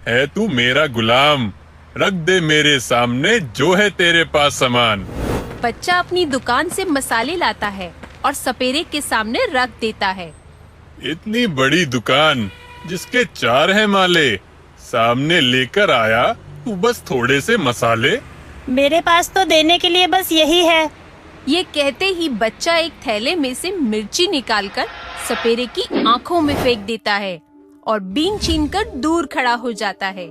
है तू मेरा गुलाम। रख दे मेरे सामने जो है तेरे पास सामान। बच्चा अपनी दुकान से मसाले लाता है और सपेरे के सामने रख देता है। इतनी बड़ी दुकान जिसके 4 हैं माले, सामने लेकर आया तू बस थोड़े से मसाले। मेरे पास तो देने के लिए बस यही है। ये कहते ही बच्चा एक थैले में से मिर्ची निकालकर सपेरे की आंखों में फेंक देता है और बीन छीनकर दूर खड़ा हो जाता है।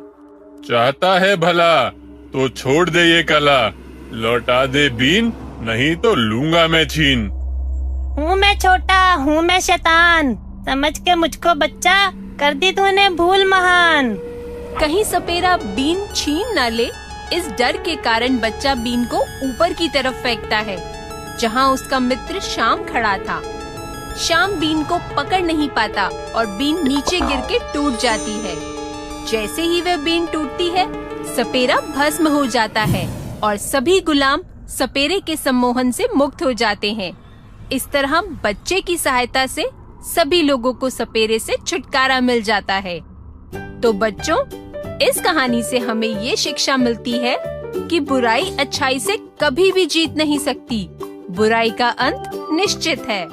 चाहता है भला तो छोड़ दे ये कला, लौटा दे बीन, नहीं तो लूंगा मैं छीन। हूँ मैं छोटा, हूँ मैं शैतान, समझ के मुझको बच्चा, कर दी तूने भूल महान। कहीं सपेरा बीन छीन न ले, इस डर के कारण बच्चा बीन को ऊपर की तरफ फेंकता है। जहाँ उसका मित्र श्याम खड़ा था। श्याम बीन को पकड़ नहीं पाता और बीन नीचे गिर के टूट जाती है। जैसे ही वह बीन टूटती है, सपेरा भस्म हो जाता है और सभी गुलाम सपेरे के सम्मोहन से मुक्त हो जाते हैं। इस तरह बच्चे की सहायता से सभी लोगों को सपेरे से छुटकारा मिल जाता है। तो बच्चों, इस कहानी से हमें ये शिक्षा मिलती है कि बुराई अच्छाई से कभी भी जीत नहीं सकती। बुराई का अंत निश्चित है।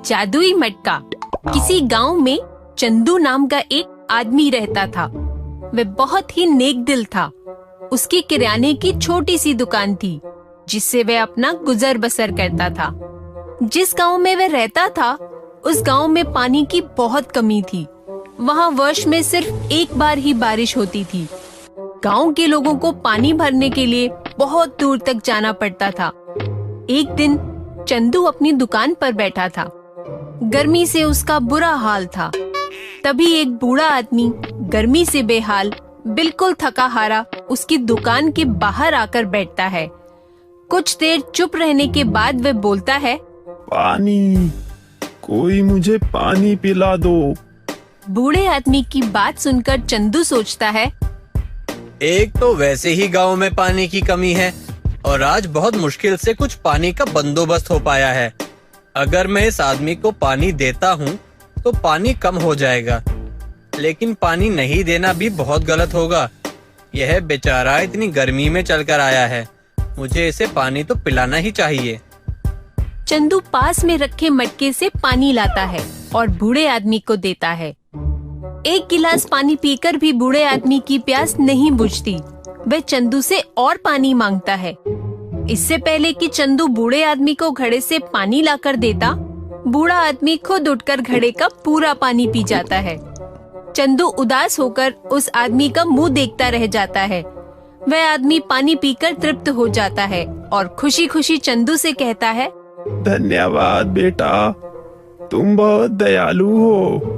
जादुई मटका। किसी गांव में चंदू नाम का एक आदमी रहता था। वह बहुत ही नेक दिल था। उसकी किराने की छोटी सी दुकान थी, जिससे वह अपना गुजर बसर करता था। जिस गांव में वह रहता था, उस गांव में पानी की बहुत कमी थी। वहाँ वर्ष में सिर्फ एक बार ही बारिश होती थी। गांव के लोगों को पानी भरने के लिए बहुत दूर तक जाना पड़ता था। एक दिन चंदू अपनी दुकान पर बैठा था। गर्मी से उसका बुरा हाल था। तभी एक बूढ़ा आदमी गर्मी से बेहाल, बिल्कुल थका हारा उसकी दुकान के बाहर आकर बैठता है। कुछ देर चुप रहने के बाद वह बोलता है, पानी, कोई मुझे पानी पिला दो। बूढ़े आदमी की बात सुनकर चंदू सोचता है, एक तो वैसे ही गांव में पानी की कमी है और आज बहुत मुश्किल से कुछ पानी का बंदोबस्त हो पाया है। अगर मैं इस आदमी को पानी देता हूँ तो पानी कम हो जाएगा, लेकिन पानी नहीं देना भी बहुत गलत होगा। यह बेचारा इतनी गर्मी में चलकर आया है, मुझे इसे पानी तो पिलाना ही चाहिए। चंदू पास में रखे मटके से पानी लाता है और बूढ़े आदमी को देता है। एक गिलास पानी पीकर भी बूढ़े आदमी की प्यास नहीं बुझती। वह चंदू से और पानी मांगता है। इससे पहले कि चंदू बूढ़े आदमी को घड़े से पानी लाकर देता, बूढ़ा आदमी खुद उठकर घड़े का पूरा पानी पी जाता है। चंदू उदास होकर उस आदमी का मुंह देखता रह जाता है। वह आदमी पानी पीकर तृप्त हो जाता है और खुशी खुशी चंदू से कहता है, धन्यवाद बेटा, तुम बहुत दयालु हो।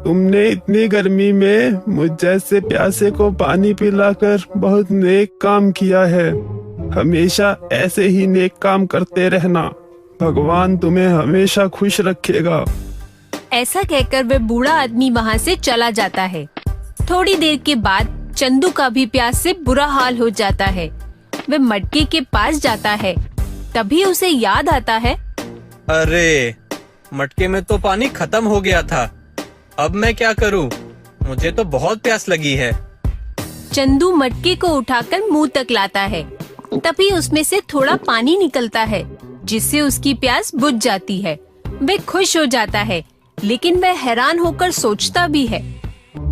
तुमने इतनी गर्मी में मुझ जैसे प्यासे को पानी पिलाकर बहुत नेक काम किया है। हमेशा ऐसे ही नेक काम करते रहना। भगवान तुम्हें हमेशा खुश रखेगा। ऐसा कहकर वह बूढ़ा आदमी वहाँ से चला जाता है। थोड़ी देर के बाद चंदू का भी प्यास से बुरा हाल हो जाता है। वह मटके के पास जाता है। तभी उसे याद आता है, अरे मटके में तो पानी खत्म हो गया था। अब मैं क्या करूं? मुझे तो बहुत प्यास लगी है। चंदू मटके को उठाकर मुंह तक लाता है। तभी उसमें से थोड़ा पानी निकलता है, जिससे उसकी प्यास बुझ जाती है। वह खुश हो जाता है, लेकिन वह हैरान होकर सोचता भी है,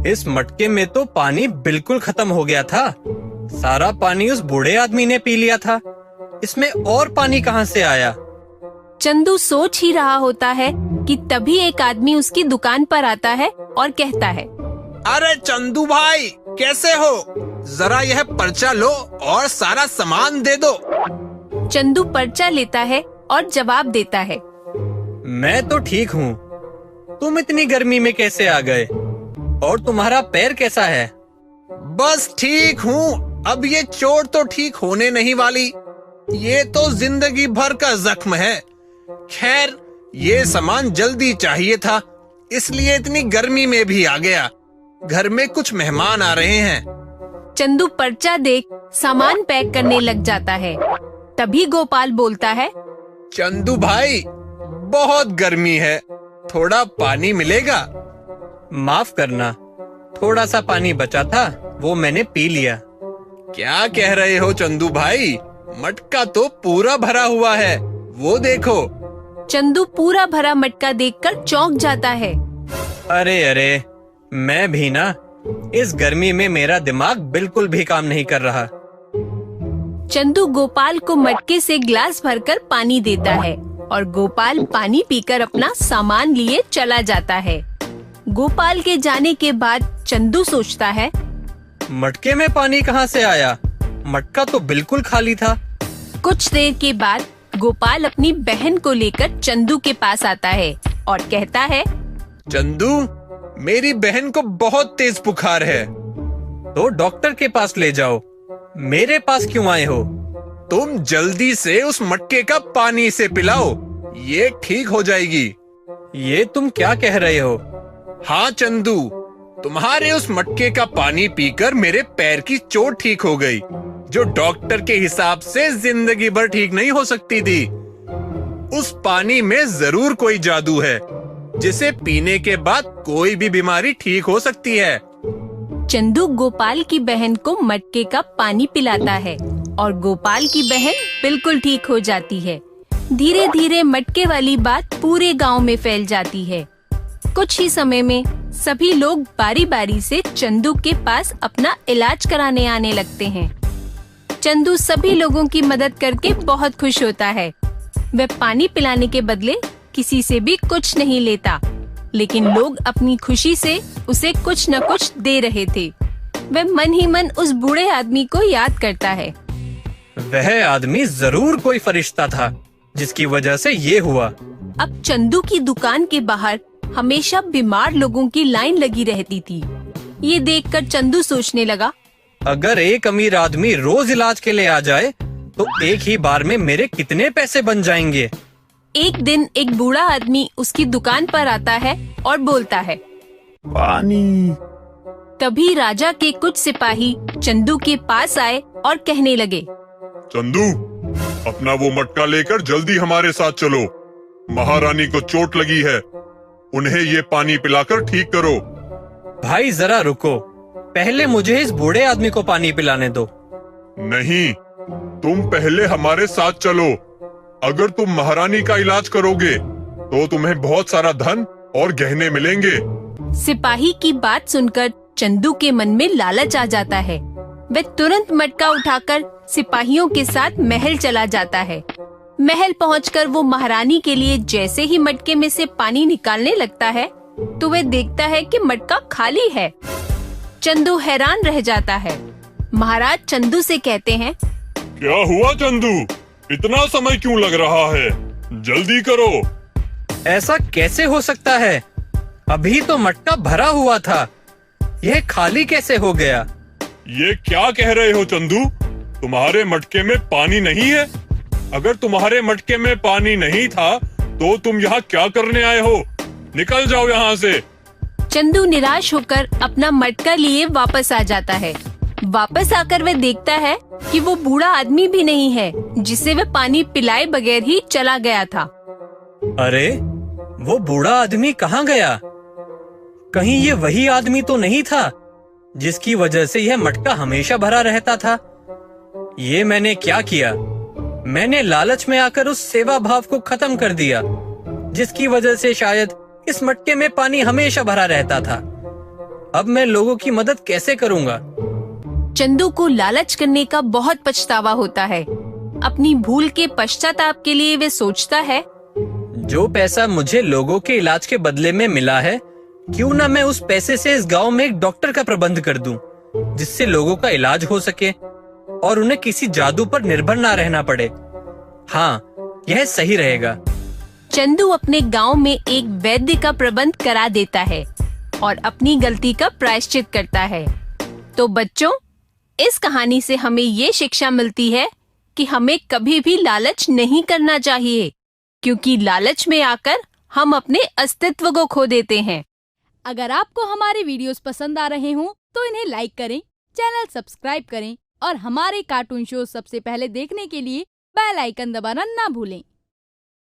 इस मटके में तो पानी बिल्कुल खत्म हो गया था। सारा पानी उस बूढ़े आदमी ने पी लिया था। इसमें और पानी कहाँ से आया? चंदू सोच ही रहा होता है कि तभी एक आदमी उसकी दुकान पर आता है और कहता है, अरे चंदू भाई, कैसे हो? जरा यह पर्चा लो और सारा सामान दे दो। चंदू पर्चा लेता है और जवाब देता है, मैं तो ठीक हूँ। तुम इतनी गर्मी में कैसे आ गए? और तुम्हारा पैर कैसा है? बस ठीक हूँ। अब ये चोट तो ठीक होने नहीं वाली। ये तो जिंदगी भर का जख्म है। खैर, ये सामान जल्दी चाहिए था, इसलिए इतनी गर्मी में भी आ गया। घर में कुछ मेहमान आ रहे हैं। चंदू पर्चा देख सामान पैक करने लग जाता है। तभी गोपाल बोलता है, चंदू भाई, बहुत गर्मी है, थोड़ा पानी मिलेगा? माफ करना, थोड़ा सा पानी बचा था, वो मैंने पी लिया। क्या कह रहे हो चंदू भाई? मटका तो पूरा भरा हुआ है, वो देखो। चंदू पूरा भरा मटका देखकर चौंक जाता है। अरे अरे, मैं भी ना, इस गर्मी में मेरा दिमाग बिल्कुल भी काम नहीं कर रहा। चंदू गोपाल को मटके से गिलास भरकर पानी देता है और गोपाल पानी पीकर अपना सामान लिए चला जाता है। गोपाल के जाने के बाद चंदू सोचता है, मटके में पानी कहाँ से आया? मटका तो बिल्कुल खाली था। कुछ देर के बाद गोपाल अपनी बहन को लेकर चंदू के पास आता है और कहता है, चंदू, मेरी बहन को बहुत तेज बुखार है। तो डॉक्टर के पास ले जाओ। मेरे पास क्यों आए हो? तुम जल्दी से उस मटके का पानी इसे पिलाओ, ये ठीक हो जाएगी। ये तुम क्या कह रहे हो? हाँ चंदू, तुम्हारे उस मटके का पानी पीकर मेरे पैर की चोट ठीक हो गई, जो डॉक्टर के हिसाब से जिंदगी भर ठीक नहीं हो सकती थी। उस पानी में जरूर कोई जादू है, जिसे पीने के बाद कोई भी बीमारी ठीक हो सकती है। चंदू गोपाल की बहन को मटके का पानी पिलाता है और गोपाल की बहन बिल्कुल ठीक हो जाती है। धीरे धीरे मटके वाली बात पूरे गांव में फैल जाती है। कुछ ही समय में सभी लोग बारी बारी से चंदू के पास अपना इलाज कराने आने लगते हैं। चंदू सभी लोगों की मदद करके बहुत खुश होता है। वह पानी पिलाने के बदले किसी से भी कुछ नहीं लेता, लेकिन लोग अपनी खुशी से उसे कुछ न कुछ दे रहे थे। वह मन ही मन उस बूढ़े आदमी को याद करता है। वह आदमी जरूर कोई फरिश्ता था, जिसकी वजह से ये हुआ। अब चंदू की दुकान के बाहर हमेशा बीमार लोगों की लाइन लगी रहती थी। ये देखकर चंदू सोचने लगा, अगर एक अमीर आदमी रोज इलाज के लिए आ जाए तो एक ही बार में मेरे कितने पैसे बन जाएंगे। एक दिन एक बूढ़ा आदमी उसकी दुकान पर आता है और बोलता है, पानी। तभी राजा के कुछ सिपाही चंदू के पास आए और कहने लगे, चंदू, अपना वो मटका लेकर जल्दी हमारे साथ चलो। महारानी को चोट लगी है, उन्हें ये पानी पिलाकर ठीक करो। भाई जरा रुको, पहले मुझे इस बूढ़े आदमी को पानी पिलाने दो। नहीं, तुम पहले हमारे साथ चलो। अगर तुम महारानी का इलाज करोगे तो तुम्हें बहुत सारा धन और गहने मिलेंगे। सिपाही की बात सुनकर चंदू के मन में लालच आ जाता है। वह तुरंत मटका उठाकर सिपाहियों के साथ महल चला जाता है। महल पहुंचकर वो महारानी के लिए जैसे ही मटके में से पानी निकालने लगता है तो वह देखता है कि मटका खाली है। चंदू हैरान रह जाता है। महाराज चंदू से कहते हैं, क्या हुआ चंदू, इतना समय क्यों लग रहा है? जल्दी करो। ऐसा कैसे हो सकता है? अभी तो मटका भरा हुआ था, यह खाली कैसे हो गया? ये क्या कह रहे हो चंदू? तुम्हारे मटके में पानी नहीं है? अगर तुम्हारे मटके में पानी नहीं था तो तुम यहाँ क्या करने आए हो? निकल जाओ यहाँ से। चंदू निराश होकर अपना मटका लिए वापस आ जाता है। वापस आकर वह देखता है कि वो बूढ़ा आदमी भी नहीं है, जिसे वह पानी पिलाए बगैर ही चला गया था। अरे, वो बूढ़ा आदमी कहाँ गया? कहीं ये वही आदमी तो नहीं था जिसकी वजह से यह मटका हमेशा भरा रहता था? ये मैंने क्या किया? मैंने लालच में आकर उस सेवा भाव को खत्म कर दिया, जिसकी वजह से शायद इस मटके में पानी हमेशा भरा रहता था। अब मैं लोगों की मदद कैसे करूँगा? चंदू को लालच करने का बहुत पछतावा होता है। अपनी भूल के पश्चाताप के लिए वे सोचता है, जो पैसा मुझे लोगों के इलाज के बदले में मिला है, क्यों ना मैं उस पैसे से इस गांव में एक डॉक्टर का प्रबंध कर दूं, जिससे लोगों का इलाज हो सके और उन्हें किसी जादू पर निर्भर ना रहना पड़े। हाँ, यह सही रहेगा। चंदू अपने गांव में एक वैद्य का प्रबंध करा देता है और अपनी गलती का प्रायश्चित करता है। तो बच्चों, इस कहानी से हमें ये शिक्षा मिलती है कि हमें कभी भी लालच नहीं करना चाहिए, क्योंकि लालच में आकर हम अपने अस्तित्व को खो देते हैं। अगर आपको हमारे वीडियोस पसंद आ रहे हों तो इन्हें लाइक करें, चैनल सब्सक्राइब करें और हमारे कार्टून शो सबसे पहले देखने के लिए बेल आइकन दबाना ना भूलें।